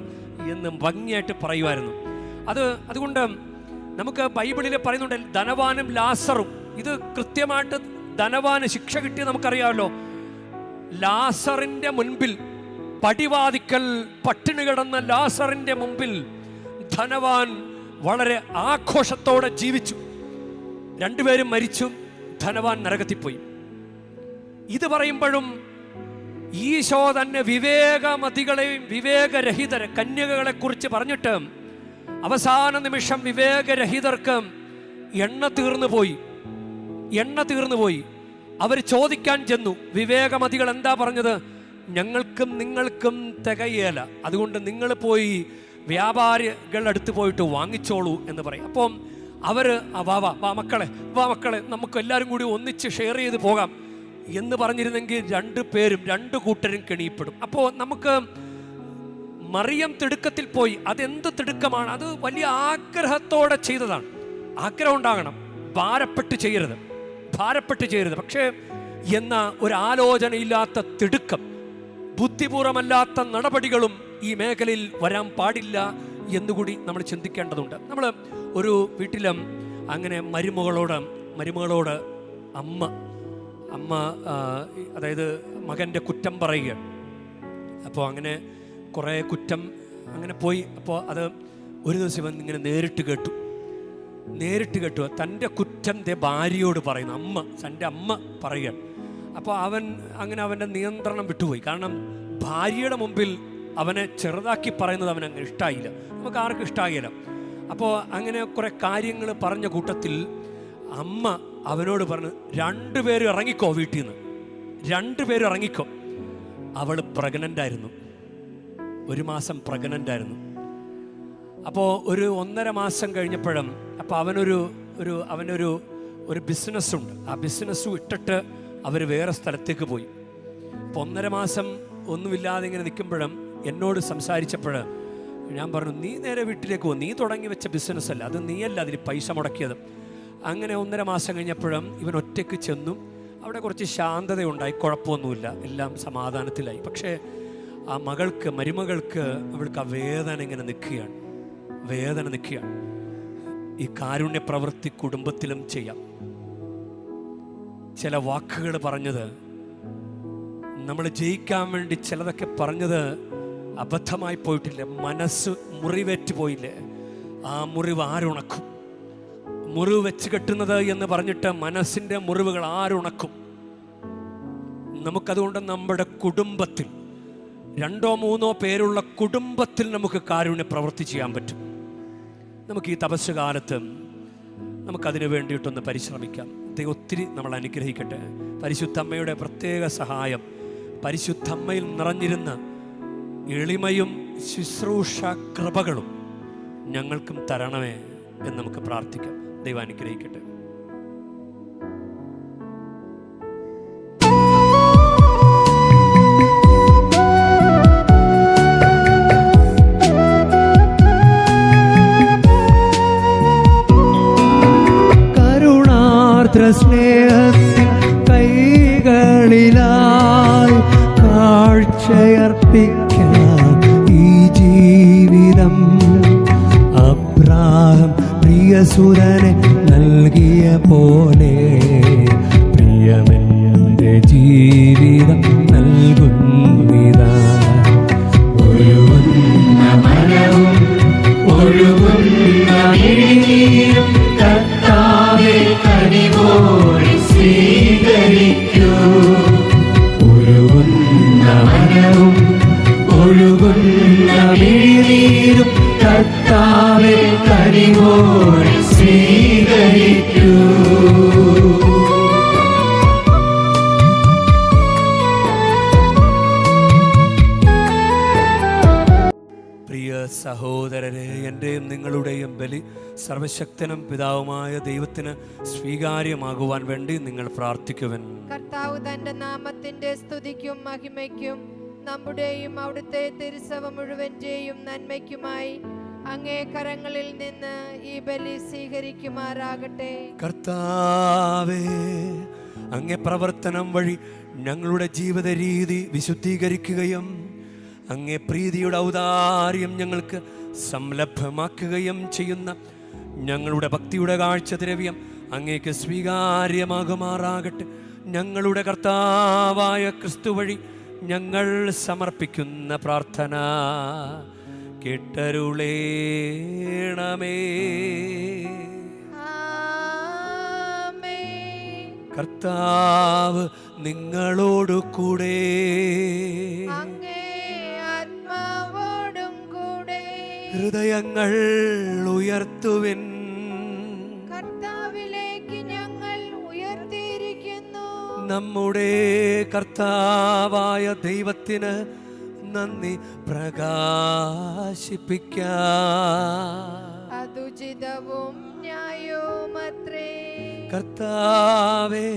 എന്ന് ഭംഗിയായിട്ട് പറയുമായിരുന്നു. അതുകൊണ്ട് നമുക്ക് ബൈബിളിൽ പറയുന്നുണ്ട്, ധനവാനും ലാസറും. ഇത് കൃത്യമായിട്ട് ധനവാന് ശിക്ഷ കിട്ടിയ നമുക്കറിയാമല്ലോ. ലാസറിൻ്റെ മുൻപിൽ, പടിവാതിക്കൽ പട്ടിണി കിടന്ന ലാസറിൻ്റെ മുമ്പിൽ ധനവാൻ വളരെ ആഘോഷത്തോടെ ജീവിച്ചു. രണ്ടുപേരും മരിച്ചു, ധനവാൻ നരകത്തിപ്പോയി. ഇത് പറയുമ്പോഴും ഈശോ തന്നെ വിവേകമതികളെയും വിവേകരഹിതരെ കന്യകകളെ കുറിച്ച് പറഞ്ഞിട്ട് അവസാന നിമിഷം വിവേകരഹിതർക്ക് എണ്ണ തീർന്നു പോയി. അവർ ചോദിക്കാൻ ചെന്നു. വിവേകമതികൾ എന്താ പറഞ്ഞത്? ഞങ്ങൾക്കും നിങ്ങൾക്കും തികയേല, അതുകൊണ്ട് നിങ്ങൾ പോയി വ്യാപാരികളുടെ അടുത്ത് പോയിട്ട് വാങ്ങിച്ചോളൂ എന്ന് പറയും. അപ്പം അവർ വാ മക്കളെ നമുക്ക് എല്ലാവരും കൂടി ഒന്നിച്ച് ഷെയർ ചെയ്ത് പോകാം എന്ന് പറഞ്ഞിരുന്നെങ്കിൽ രണ്ടു കൂട്ടരും കെണിയിപ്പെടും. അപ്പോൾ നമുക്ക് മറിയം തിടുക്കത്തിൽ പോയി. അതെന്ത് തിടുക്കമാണ്? അത് വലിയ ആഗ്രഹത്തോടെ ചെയ്തതാണ്. ആഗ്രഹം ഉണ്ടാകണം, ഭാരപ്പെട്ട് ചെയ്യരുത്. പക്ഷേ ഒരാലോചനയില്ലാത്ത തിടുക്കം, ബുദ്ധിപൂർവമല്ലാത്ത നടപടികളും ഈ മേഖലയിൽ വരാൻ പാടില്ല എന്നുകൂടി നമ്മൾ ചിന്തിക്കേണ്ടതുണ്ട്. നമ്മൾ ഒരു വീട്ടിലും അങ്ങനെ മരുമകളോട് അമ്മ അതായത് മകൻ്റെ കുറ്റം പറയുക. അപ്പോൾ അങ്ങനെ കുറേ കുറ്റം അങ്ങനെ പോയി. അപ്പോൾ അത് ഒരു ദിവസം ഇവൻ ഇങ്ങനെ നേരിട്ട് കേട്ടു. തൻ്റെ കുറ്റം ഭാര്യയോട് പറയുന്നു. തൻ്റെ അമ്മ പറയുക. അപ്പോൾ അവൻ്റെ നിയന്ത്രണം വിട്ടുപോയി. കാരണം ഭാര്യയുടെ മുമ്പിൽ അവനെ ചെറുതാക്കി പറയുന്നത് അവനങ്ങ് ഇഷ്ടമായില്ല. നമുക്ക് ആർക്കും ഇഷ്ടമാകില്ല. അപ്പോൾ അങ്ങനെ കുറേ കാര്യങ്ങൾ പറഞ്ഞ കൂട്ടത്തിൽ അമ്മ അവനോട് പറഞ്ഞു, 2 പേരും ഇറങ്ങിക്കോ, വീട്ടിൽ നിന്ന് 2 പേരും ഇറങ്ങിക്കോ. അവൾ പ്രഗ്നൻ്റായിരുന്നു, 1 മാസം പ്രഗ്നൻ്റായിരുന്നു. അപ്പോൾ ഒരു 1.5 മാസം കഴിഞ്ഞപ്പോഴും അപ്പോൾ അവനൊരു ബിസിനസ്സുണ്ട്. ആ ബിസിനസ് ഇട്ടിട്ട് അവർ വേറെ സ്ഥലത്തേക്ക് പോയി. അപ്പോൾ 1.5 മാസം ഒന്നുമില്ലാതെ ഇങ്ങനെ നിൽക്കുമ്പോഴും എന്നോട് സംസാരിച്ചപ്പോൾ ഞാൻ പറഞ്ഞു, നീ നേരെ വീട്ടിലേക്ക് പോകും, നീ തുടങ്ങി വെച്ച ബിസിനസ് അല്ല അത്, നീയല്ല അതിന് പൈസ മുടക്കിയത്. അങ്ങനെ 1.5 മാസം കഴിഞ്ഞപ്പോഴും ഇവൻ ഒറ്റയ്ക്ക് ചെന്നു. അവിടെ കുറച്ച് ശാന്തതയുണ്ടായി, കുഴപ്പമൊന്നുമില്ല, എല്ലാം സമാധാനത്തിലായി. പക്ഷേ ആ മരുമകൾക്ക് അവൾക്ക് ആ വേദന ഇങ്ങനെ നിൽക്കുകയാണ്. ഈ കാരുണ്യ പ്രവൃത്തി കുടുംബത്തിലും ചെയ്യാം. ചില വാക്കുകൾ പറഞ്ഞത്, നമ്മൾ ജയിക്കാൻ വേണ്ടി ചിലതൊക്കെ പറഞ്ഞത് അബദ്ധമായി പോയിട്ടില്ല, മനസ്സ് മുറിവേറ്റ് പോയില്ലേ? ആ മുറിവ് ആരുണക്കും? മുറിവ് വെച്ച് കെട്ടുന്നത് എന്ന് പറഞ്ഞിട്ട് മനസ്സിൻ്റെ മുറിവുകൾ ആരുണക്കും? നമുക്കതുകൊണ്ട് നമ്മുടെ കുടുംബത്തിൽ 2-3 പേരുള്ള കുടുംബത്തിൽ നമുക്ക് കാരുണ്യ പ്രവൃത്തി ചെയ്യാൻ പറ്റും. നമുക്ക് ഈ തപസ് കാലത്ത് നമുക്കതിന് വേണ്ടിയിട്ടൊന്ന് പരിശ്രമിക്കാം. ദൈവം ഒത്തിരി നമ്മൾ അനുഗ്രഹിക്കട്ടെ. പരിശുദ്ധമ്മയുടെ പ്രത്യേക സഹായം, പരിശുദ്ധമ്മയിൽ നിറഞ്ഞിരുന്ന എളിമയും ശുശ്രൂഷ കൃപകളും ഞങ്ങൾക്കും തരണമേ എന്ന് നമുക്ക് പ്രാർത്ഥിക്കാം. ദൈവം അനുഗ്രഹിക്കട്ടെ. സ്നേഹത്തിൻ കൈകളിലായി കാഴ്ചയർപ്പിക്കാൻ ഈ ജീവിതം അബ്രാഹം പ്രിയസുരനെ നൽകിയ പോലെ പ്രിയമെന്റെ ജീവിതം നൽകുന്നിതാ. ഒഴുകുന്ന മനവും ഒഴുകുന്ന മിഴിനീരും കർത്താവേ കനിവോടെ സ്വീകരിക്കൂ. ഒഴുകുന്ന മനവും ഒഴുകുന്ന മിഴിനീരും കർത്താവേ കനിവോടെ സ്വീകരിക്കൂ. സഹോദരരെ, എൻ്റെയും നിങ്ങളുടെയും ബലി സർവശക്തനും പിതാവുമായ ദൈവത്തിന് സ്വീകാര്യമാകുവാൻ വേണ്ടി നിങ്ങൾ പ്രാർത്ഥിക്കുവൻ. കർത്താവ് തന്റെ നാമത്തിന്റെ സ്തുതിക്കും മഹിമയ്ക്കും നമ്മുടെയും അവിടുത്തെ തിരുസഭ മുഴുവന്റെയും നന്മയ്ക്കുമായി അങ്ങേ കരങ്ങളിൽ നിന്ന് ഈ ബലി സ്വീകരിക്കുമാറാകട്ടെ. കർത്താവേ, അങ്ങേ പ്രവർത്തനം വഴി ഞങ്ങളുടെ ജീവിത രീതി വിശുദ്ധീകരിക്കുകയും അങ്ങേ പ്രീതിയുടെ ഔദാര്യം ഞങ്ങൾക്ക് സംലഭ്യമാക്കുകയും ചെയ്യുന്ന ഞങ്ങളുടെ ഭക്തിയുടെ കാഴ്ചദ്രവ്യം അങ്ങേക്ക് സ്വീകാര്യമാകുമാറാകട്ടെ. ഞങ്ങളുടെ കർത്താവായ ക്രിസ്തു വഴി ഞങ്ങൾ സമർപ്പിക്കുന്ന പ്രാർത്ഥന കേട്ടരുളേണമേ. കർത്താവ് നിങ്ങളോടു കൂടെ, ഹൃദയങ്ങൾ ഉയർത്തുവിൻ. കർത്താവിലേക്ക് ഞങ്ങൾ ഉയർത്തിയിരിക്കുന്നു. നമ്മുടെ കർത്താവായ ദൈവത്തിന് നന്ദി പ്രകാശിപ്പിക്കാം. അതുചിതവും ന്യായവുമത്രേ. കർത്താവേ,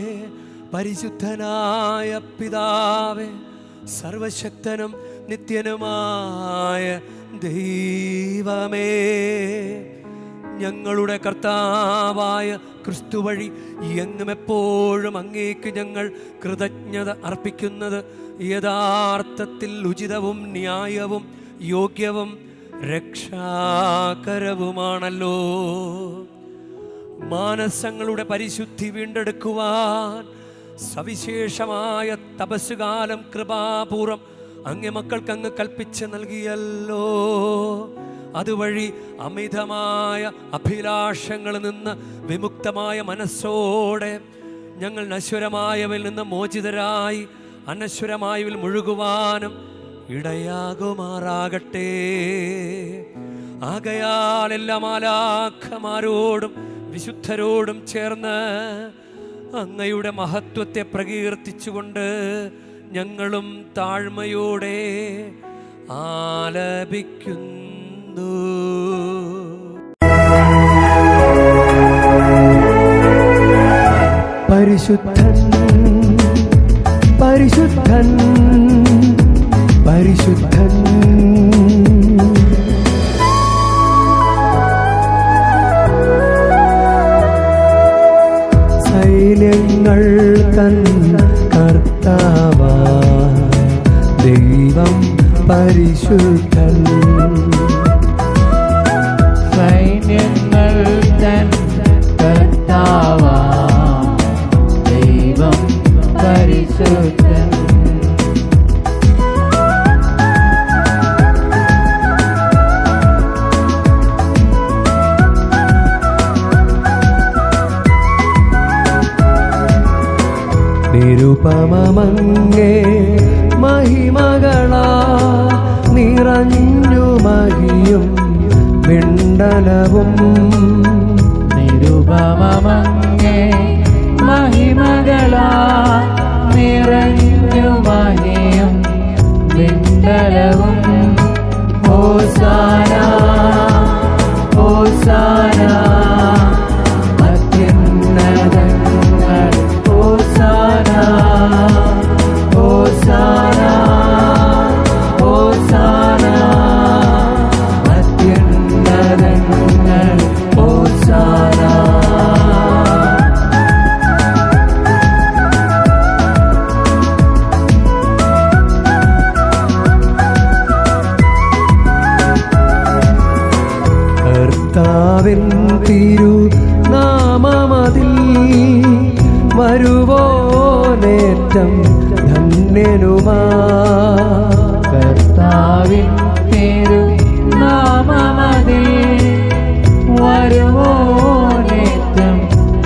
പരിശുദ്ധനായ പിതാവേ, സർവശക്തനും നിത്യനുമായ ദൈവമേ, ഞങ്ങളുടെ കർത്താവായ ക്രിസ്തു വഴി എങ്ങും എപ്പോഴും അങ്ങേക്ക് ഞങ്ങൾ കൃതജ്ഞത അർപ്പിക്കുന്നത് യഥാർത്ഥത്തിൽ ഉചിതവും ന്യായവും യോഗ്യവും രക്ഷാകരവുമാണല്ലോ. മാനസങ്ങളുടെ പരിശുദ്ധി വീണ്ടെടുക്കുവാൻ സവിശേഷമായ തപസ്സുകാലം കൃപാപൂർവം അങ്ങേ മക്കൾക്ക് അങ്ങ് കൽപ്പിച്ച് നൽകിയല്ലോ. അതുവഴി അമിതമായ അഭിലാഷങ്ങളിൽ നിന്ന് വിമുക്തമായ മനസ്സോടെ ഞങ്ങൾ നശ്വരമായവയിൽ നിന്ന് മോചിതരായി അനശ്വരമായവയിൽ മുഴുകുവാനും ഇടയാകുമാറാകട്ടെ. ആകയാൽ എല്ലാ മാലാഖമാരോടും വിശുദ്ധരോടും ചേർന്ന് അങ്ങയുടെ മഹത്വത്തെ പ്രകീർത്തിച്ചുകൊണ്ട് ഞങ്ങളും താഴ്മയോടെ ആലപിക്കുന്നു. പരിശുദ്ധൻ പരിശുദ്ധൻ പരിശുദ്ധൻ പരിശുദ്ധൻ. സൈന്യങ്ങൾ തൻ കർത്താവാം ദൈവം പരിശുദ്ധൻ. നിരുപമമങ്ങേ മഹിമകളാ നിറഞ്ഞു മഹിയും വിണ്ടലവും. നിരുപമമങ്ങേ മഹിമകളാ നിറഞ്ഞു മഹിയും വിണ്ടലവും. ഹോസാന ഹോസാന അത്യുന്നതങ്ങൾ. ഹോസാന ഹോസാന ഹോസാന അത്യുന്നതങ്ങൾ. ഹോസാന. കർത്താവിൻ തിരുനാമമതിൽ വരുവോനേറ്റം ധന്യനുമാ. കർത്താവിൻ തിരുനാമമതിൽ വരുവോനേറ്റം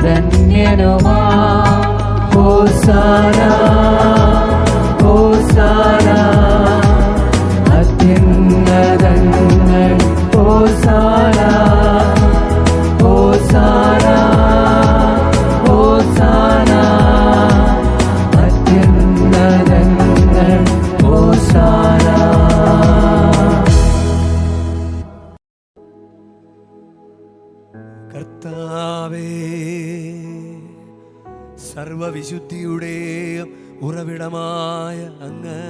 ധന്യനുമാ. ഹോസാന ഹോസാന അത്യുന്നതങ്ങൾ. ഹോസാന ഹോസാന ഹോസാന അത്യുന്നതങ്ങൾ. ഹോസാന. കർത്താവേ, സർവവിശുദ്ധിയുടെയും ഉറവിടമായ അങ്ങ്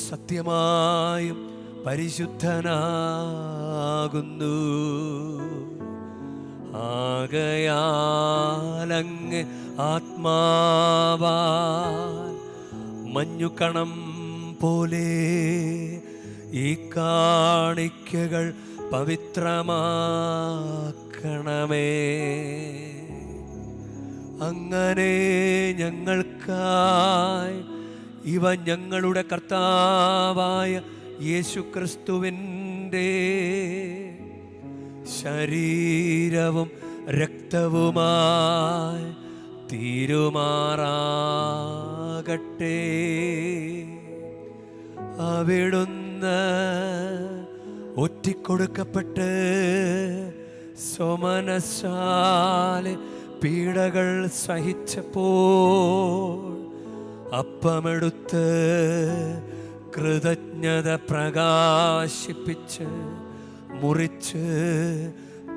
സത്യമായും പരിശുദ്ധനാകുന്നു. ആകയാലങ്ങ് ആത്മാവാൽ മഞ്ഞുകണം പോലെ ഈ കാണിക്കകൾ പവിത്രമാക്കണമേ. അങ്ങനെ ഞങ്ങൾക്കായി ഇവ ഞങ്ങളുടെ കർത്താവായ യേശുക്രിസ്തുവിൻ്റെ ശരീരവും രക്തവുമായി തീരുമാറാകട്ടെ. അവിടുന്ന് ഒറ്റിക്കൊടുക്കപ്പെട്ട് സ്വമനസാലെ പീഡകൾ സഹിച്ചപ്പോൾ അപ്പമെടുത്ത് കൃതജ്ഞത പ്രകാശിപ്പിച്ച് മുറിച്ച്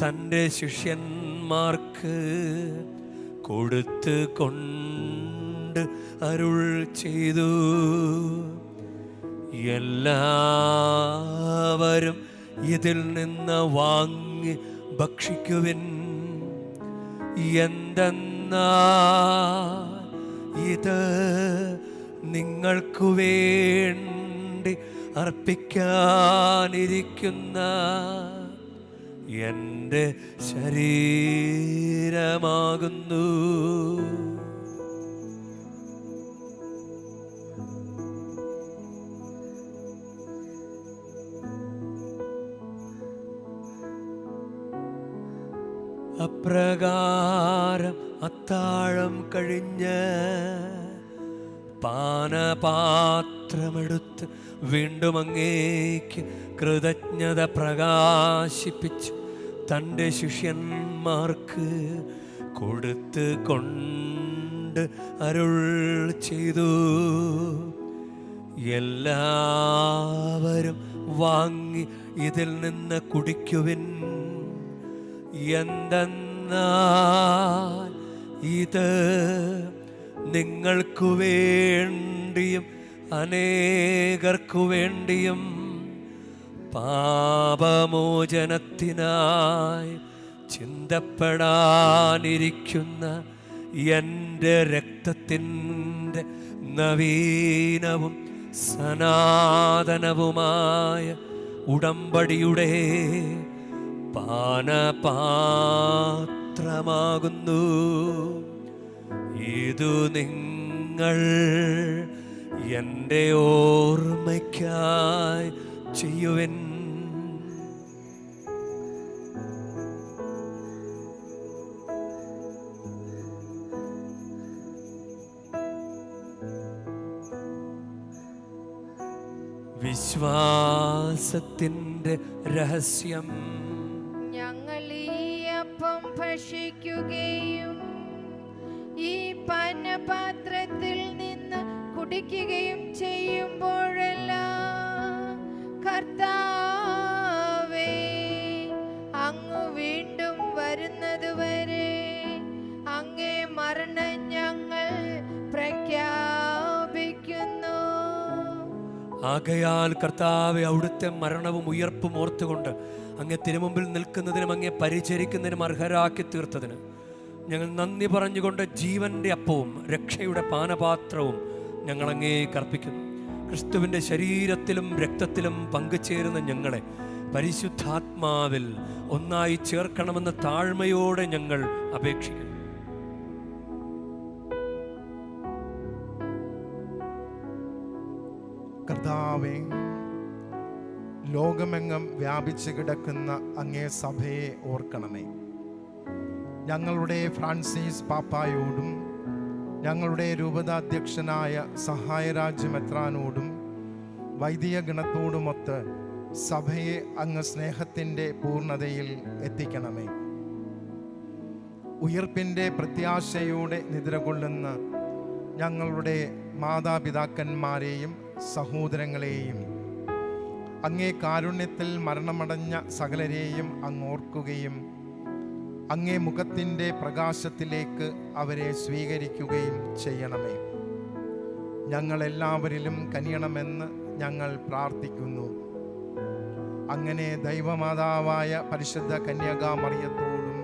തൻ്റെ ശിഷ്യന്മാർക്ക് കൊടുത്ത് കൊണ്ട് അരുൾ ചെയ്തു. എല്ലാവരും ഇതിൽ നിന്ന് വാങ്ങി ഭക്ഷിക്കുവിൻ. എന്തെന്നാൽ ഇത് നിങ്ങൾക്കു വേണ്ടി അർപ്പിക്കാനിരിക്കുന്ന എൻ്റെ ശരീരമാകുന്നു. അപ്രകാരം അത്താഴം കഴിഞ്ഞ് പാനപാത്രമെടുത്ത് വീണ്ടും അങ്ങേക്ക് കൃതജ്ഞത പ്രകാശിപ്പിച്ച് തൻ്റെ ശിഷ്യന്മാർക്ക് കൊടുത്ത് കൊണ്ട് അരുൾ ചെയ്തു. എല്ലാവരും വാങ്ങി ഇതിൽ നിന്ന് കുടിക്കുവിൻ. എന്തെന്നാൽ ഇത് നിങ്ങൾക്കു വേണ്ടിയും അനേകർക്കു വേണ്ടിയും പാപമോചനത്തിനായി ചിന്തപ്പെടാനിരിക്കുന്ന എൻ്റെ രക്തത്തിൻ്റെ നവീനവും സനാതനവുമായ ഉടമ്പടിയുടെ പാനപാത്രമാകുന്നു. ഇതു നിങ്ങൾ എൻ്റെ ഓർമ്മയ്ക്കായി ചെയ്യുവിൻ. വിശ്വാസത്തിൻ്റെ രഹസ്യം. ഞങ്ങൾ ഈ അപ്പം ഭക്ഷിക്കുകയും ഈ പാനപാത്രത്തിൽ നിന്ന് കുടിക്കുകയും ചെയ്യുമ്പോഴെല്ലാം കർത്താവേ, അങ്ങ് വീണ്ടും വരുന്നതുവരെ അങ്ങേ മരണം ഞങ്ങൾ പ്രഖ്യാപിക്കുന്നു. ആകയാൽ കർത്താവെ, അവിടുത്തെ മരണവും ഉയർപ്പും ഓർത്തുകൊണ്ട് അങ്ങേ തിരുമുമ്പിൽ നിൽക്കുന്നതിനും അങ്ങേ പരിചരിക്കുന്നതിനും അർഹരാക്കി തീർത്തതിന് ഞങ്ങൾ നന്ദി പറഞ്ഞുകൊണ്ട് ജീവന്റെ അപ്പവും രക്ഷയുടെ പാനപാത്രവും ഞങ്ങൾ അങ്ങേക്ക് അർപ്പിക്കുന്നു. ക്രിസ്തുവിൻ്റെ ശരീരത്തിലും രക്തത്തിലും പങ്കുചേരുന്ന ഞങ്ങളെ പരിശുദ്ധാത്മാവിൽ ഒന്നായി ചേർക്കണമെന്ന് താഴ്മയോടെ ഞങ്ങൾ അപേക്ഷിക്കുന്നു. കർത്താവേ, ലോകമെങ്ങും വ്യാപിച്ചു കിടക്കുന്ന അങ്ങേ സഭയെ ഓർക്കണമേ. ഞങ്ങളുടെ ഫ്രാൻസിസ് പാപ്പായോടും ഞങ്ങളുടെ രൂപതാധ്യക്ഷനായ സഹായരാജ് മെത്രാനോടും വൈദിക ഗണത്തോടുമൊത്ത് സഭയെ അങ്ങ് സ്നേഹത്തിൻ്റെ പൂർണ്ണതയിൽ എത്തിക്കണമേ. ഉയർപ്പിൻ്റെ പ്രത്യാശയോടെ നിദ്രകൊള്ളുന്ന ഞങ്ങളുടെ മാതാപിതാക്കന്മാരെയും സഹോദരങ്ങളെയും അങ്ങേ കാരുണ്യത്തിൽ മരണമടഞ്ഞ സകലരെയും അങ്ങ് ഓർക്കുകയും അങ്ങേ മുഖത്തിൻ്റെ പ്രകാശത്തിലേക്ക് അവരെ സ്വീകരിക്കുകയും ചെയ്യണമേ. ഞങ്ങളെല്ലാവരിലും കനിയണമെന്ന് ഞങ്ങൾ പ്രാർത്ഥിക്കുന്നു. അങ്ങനെ ദൈവമാതാവായ പരിശുദ്ധ കന്യകാമറിയത്തോടും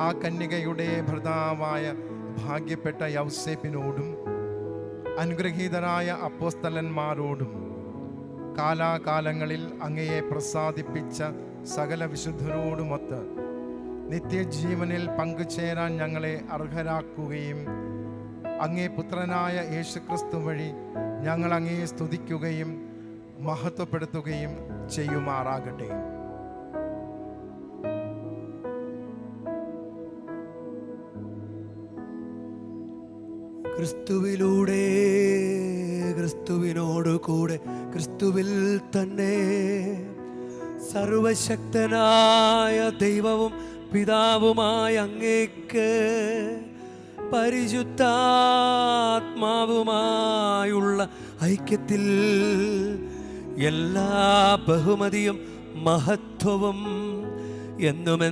ആ കന്യകയുടെ ഭർത്താവായ ഭാഗ്യപ്പെട്ട യൗസേപ്പിനോടും അനുഗ്രഹീതരായ അപ്പോസ്തലന്മാരോടും കാലാകാലങ്ങളിൽ അങ്ങയെ പ്രസാദിപ്പിച്ച സകല വിശുദ്ധരോടുമൊത്ത് നിത്യജീവനിൽ പങ്കുചേരാൻ ഞങ്ങളെ അർഹരാക്കുകയും അങ്ങേ പുത്രനായ യേശുക്രിസ്തു വഴി ഞങ്ങൾ അങ്ങയെ സ്തുതിക്കുകയും മഹത്വപ്പെടുത്തുകയും ചെയ്യുമാറാകട്ടെ. ക്രിസ്തുവിലൂടെ, ക്രിസ്തുവിനോട് കൂടെ, ക്രിസ്തുവിൽ തന്നെ സർവശക്തനായ ദൈവവും പിതാവുമായ അങ്ങേക്ക് പരിശുദ്ധാത്മാവുമായുള്ള ഐക്യത്തിൽ എല്ലാ ബഹുമതിയും മഹത്വവും എന്നുമെന്നേക്കും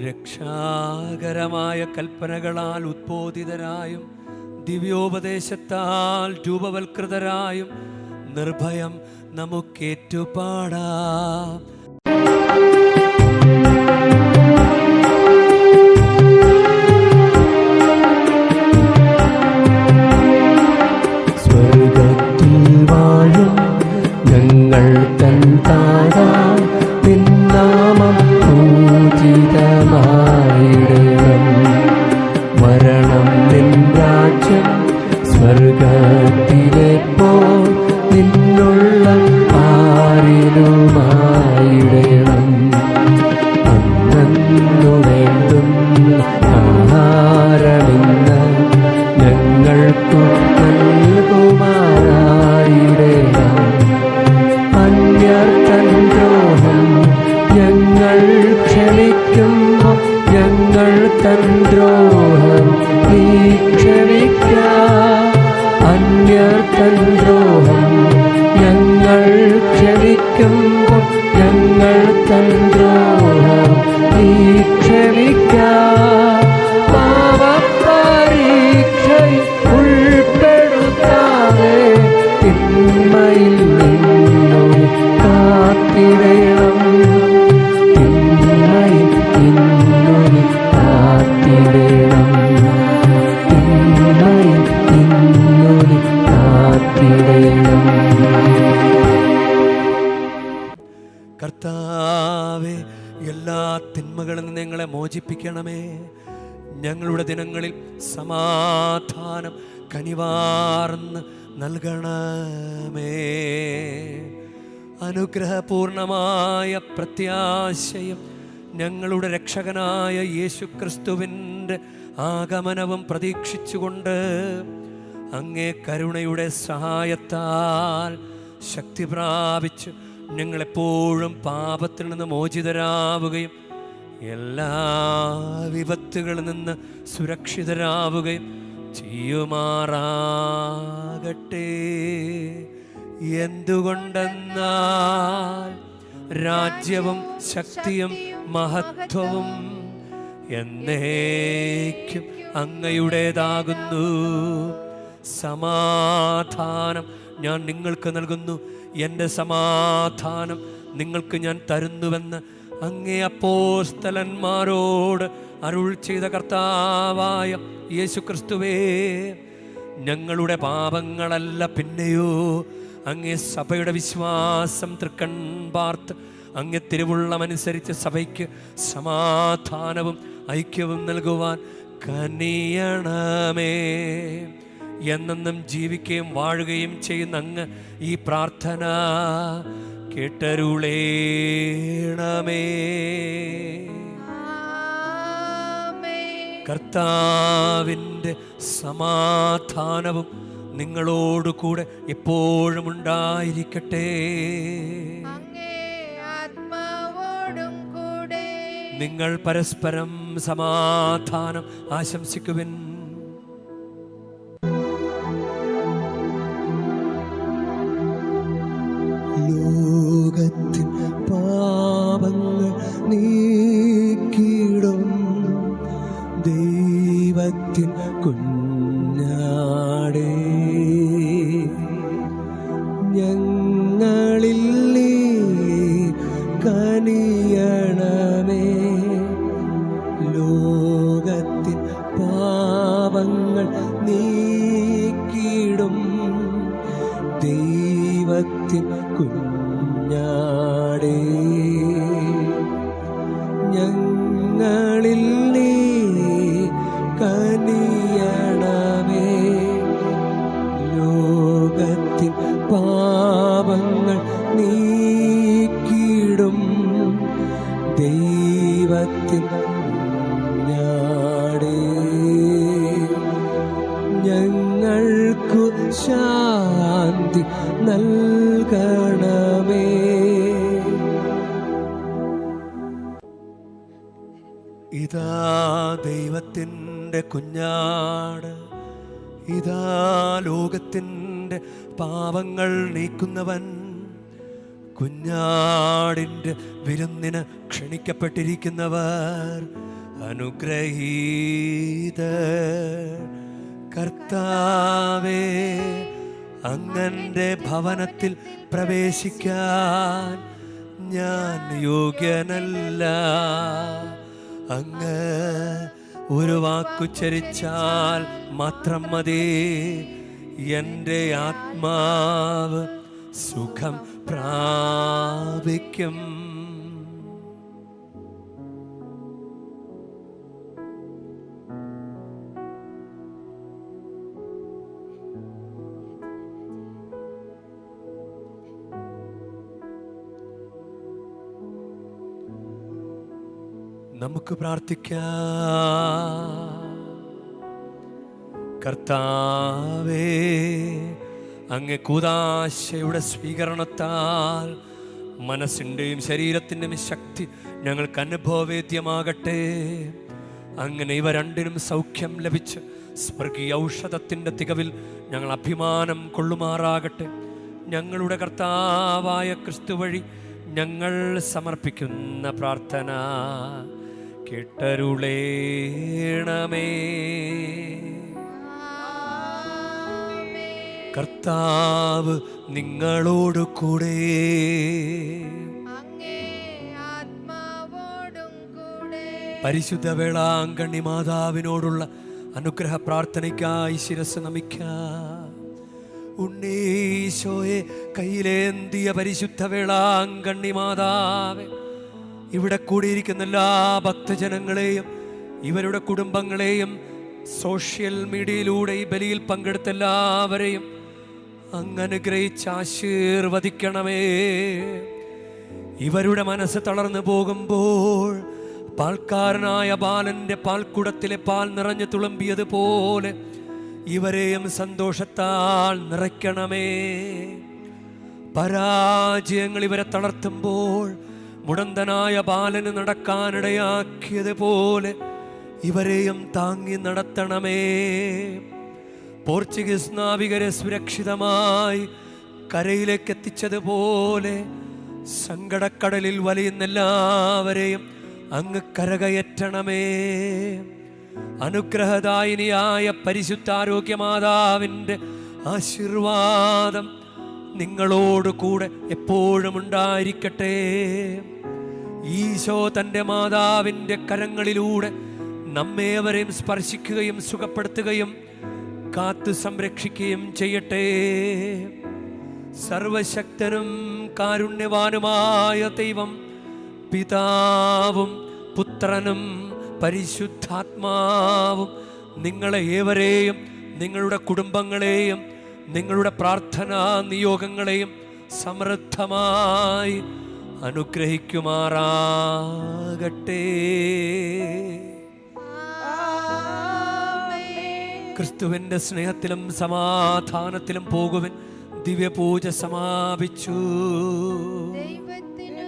രക്ഷാകരമായ കൽപ്പനകളാൽ ഉദ്ബോധിതരായും ദിവ്യോപദേശത്താൽ രൂപവൽകൃതരായും നിർഭയം നമുക്കേറ്റുപാടാം. സ്വർഗത്തിൽ വാഴും ഞങ്ങൾ തൻ താതാ, നിൻ നാമം പൂജിതമായിടണം. വരണം നിൻ രാജ്യം, സ്വർഗത്തിലെപ്പോൾ നിന്നുള്ള പാരിലുമായിടണം. അന്നു വേണ്ടും ആഹാരമിന്ന് ഞങ്ങൾക്കു നൽകുമാറായിടണം. അന്യർത്തൻ ദ്രോഹം ഞങ്ങൾ ക്ഷമിക്കുമ്പോൾ ഞങ്ങൾ തൻ ദ്രോഹം നീ ക്ഷമിക്ക. അന്യർത്തൻ ദ്രോഹം സമാധാനം കനിവാർന്ന് നൽകണമേ. അനുഗ്രഹപൂർണമായ പ്രത്യാശയും ഞങ്ങളുടെ രക്ഷകനായ യേശുക്രിസ്തുവിൻ്റെ ആഗമനവും പ്രതീക്ഷിച്ചുകൊണ്ട് അങ്ങേ കരുണയുടെ സഹായത്താൽ ശക്തി പ്രാപിച്ച് ഞങ്ങളെപ്പോഴും പാപത്തിൽ നിന്ന് മോചിതരാവുകയും എല്ലാ വിപത്തുകളിൽ നിന്ന് സുരക്ഷിതരാവുകയും ചെയ്യുമാറാകട്ടെ. എന്തുകൊണ്ടെന്നാൽ രാജ്യവും ശക്തിയും മഹത്വവും എന്നേക്കും അങ്ങയുടേതാകുന്നു. സമാധാനം ഞാൻ നിങ്ങൾക്ക് നൽകുന്നു, എൻ്റെ സമാധാനം നിങ്ങൾക്ക് ഞാൻ തരുന്നുവെന്ന് അങ്ങേ അപ്പോസ്തലന്മാരോട് അരുൾ ചെയ്ത കർത്താവായ യേശുക്രിസ്തുവേ, ഞങ്ങളുടെ പാപങ്ങളല്ല പിന്നെയോ അങ്ങേ സഭയുടെ വിശ്വാസം തൃക്കൺ പാർത്ത് അങ്ങേ തിരുവുള്ളമനുസരിച്ച് സഭയ്ക്ക് സമാധാനവും ഐക്യവും നൽകുവാൻ കനിയണമേ. എന്നെന്നും ജീവിക്കുകയും വാഴുകയും ചെയ്യുന്ന അങ്ങ് ഈ പ്രാർത്ഥന കേട്ടരുളേണമേ. കർത്താവിൻ്റെ സമാധാനവും നിങ്ങളോടുകൂടെ എപ്പോഴും ഉണ്ടായിരിക്കട്ടെ. നിങ്ങൾ പരസ്പരം സമാധാനം ആശംസിക്കുവിൻ. ലോകത്തിൻ പാപങ്ങൾ നീക്കിടും ദൈവത്തിൻ കുഞ്ഞാടേ, ഞങ്ങളിൽ നീ കനിയണമേ. ലോകത്തിൻ പാപങ്ങൾ നീക്കിടും ദൈവത്തിൻ കുഞ്ഞാടേ, ഞങ്ങളിൽ നീ കനിയണമേ. ലോകത്തിൻ പാപങ്ങൾ നീക്കിടും ദൈവത്തിൻ കുഞ്ഞാടേ, ഞങ്ങൾക്കു ശാന്തി നൽകണമേ. ഇതാ ദൈവത്തിൻ്റെ കുഞ്ഞാട്, ഇതാ ലോകത്തിൻ്റെ പാപങ്ങൾ നീക്കുന്നവൻ. കുഞ്ഞാടിൻ്റെ വിരുന്നിന് ക്ഷണിക്കപ്പെട്ടിരിക്കുന്നവർ അനുഗ്രഹീതർ. കർത്താവേ, അങ്ങന്റെ ഭവനത്തിൽ പ്രവേശിക്കാൻ ഞാൻ യോഗ്യനല്ല. അങ്ങ് ഒരു വാക്കുച്ചരിച്ചാൽ മാത്രം മതി, എൻ്റെ ആത്മാവ് സുഖം പ്രാപിക്കും. നമുക്ക് പ്രാർത്ഥിക്കാം. കർത്താവേ, അങ്ങേ കൂദാശയുടെ സ്വീകരണത്താൽ മനസ്സിൻ്റെയും ശരീരത്തിൻ്റെയും ശക്തി ഞങ്ങൾക്ക് അനുഭവവേദ്യമാകട്ടെ. അങ്ങനെ ഇവ രണ്ടിനും സൗഖ്യം ലഭിച്ച് സ്വർഗീയ ഔഷധത്തിൻ്റെ തികവിൽ ഞങ്ങൾ അഭിമാനം കൊള്ളുമാറാകട്ടെ. ഞങ്ങളുടെ കർത്താവായ ക്രിസ്തു വഴി ഞങ്ങൾ സമർപ്പിക്കുന്ന പ്രാർത്ഥന കേട്ടരുളേണമേ. കർത്താവ് നിങ്ങളോട് കൂടെ, പരിശുദ്ധ വേളാങ്കണ്ണി മാതാവിനോടുള്ള അനുഗ്രഹ പ്രാർത്ഥനയ്ക്കായി ശിരസ് നമിക്കാം. ഉണ്ണീശോയെ കയ്യിലേന്തിയ പരിശുദ്ധ വേളാങ്കണ്ണി മാതാവേ, ഇവിടെ കൂടിയിരിക്കുന്ന എല്ലാ ഭക്തജനങ്ങളെയും ഇവരുടെ കുടുംബങ്ങളെയും സോഷ്യൽ മീഡിയയിലൂടെ ഈ ബലിയിൽ പങ്കെടുത്ത എല്ലാവരെയും അങ്ങ് അനുഗ്രഹിച്ച് ആശീർവദിക്കണമേ. ഇവരുടെ മനസ്സ് തളർന്നു പോകുമ്പോൾ പാൽക്കാരനായ ബാലന്റെ പാൽക്കുടത്തിലെ പാൽ നിറഞ്ഞു തുളുമ്പിയതുപോലെ ഇവരെയും സന്തോഷത്താൽ നിറയ്ക്കണമേ. പരാജയങ്ങൾ ഇവരെ തളർത്തുമ്പോൾ മുടന്തനായ ബാലന് നടക്കാനിടയാക്കിയതുപോലെ ഇവരെയും താങ്ങി നടത്തണമേ. പോർച്ചുഗീസ് നാവികരെ സുരക്ഷിതമായി കരയിലേക്ക് എത്തിച്ചതുപോലെ സങ്കടക്കടലിൽ വലിയുന്ന എല്ലാവരെയും അങ്ങ് കരകയറ്റണമേ. അനുഗ്രഹദായിനിയായ പരിശുദ്ധാരോഗ്യ മാതാവിൻ്റെ ആശീർവാദം നിങ്ങളോട് കൂടെ എപ്പോഴും ഉണ്ടായിരിക്കട്ടെ. ഈശോ തൻ്റെ മാതാവിൻ്റെ കരങ്ങളിലൂടെ നമ്മേവരെയും സ്പർശിക്കുകയും സുഖപ്പെടുത്തുകയും കാത്തു സംരക്ഷിക്കുകയും ചെയ്യട്ടെ. സർവശക്തനും കാരുണ്യവാനുമായ ദൈവം പിതാവും പുത്രനും പരിശുദ്ധാത്മാവും നിങ്ങളെ ഏവരെയും നിങ്ങളുടെ കുടുംബങ്ങളെയും നിങ്ങളുടെ പ്രാർത്ഥനാ നിയോഗങ്ങളെയും സമൃദ്ധമായി അനുഗ്രഹിക്കുമാറാകട്ടെ. ക്രിസ്തുവിൻ്റെ സ്നേഹത്തിലും സമാധാനത്തിലും പോകുവിൻ. ദിവ്യപൂജ സമാപിച്ചു. ദൈവത്തിനു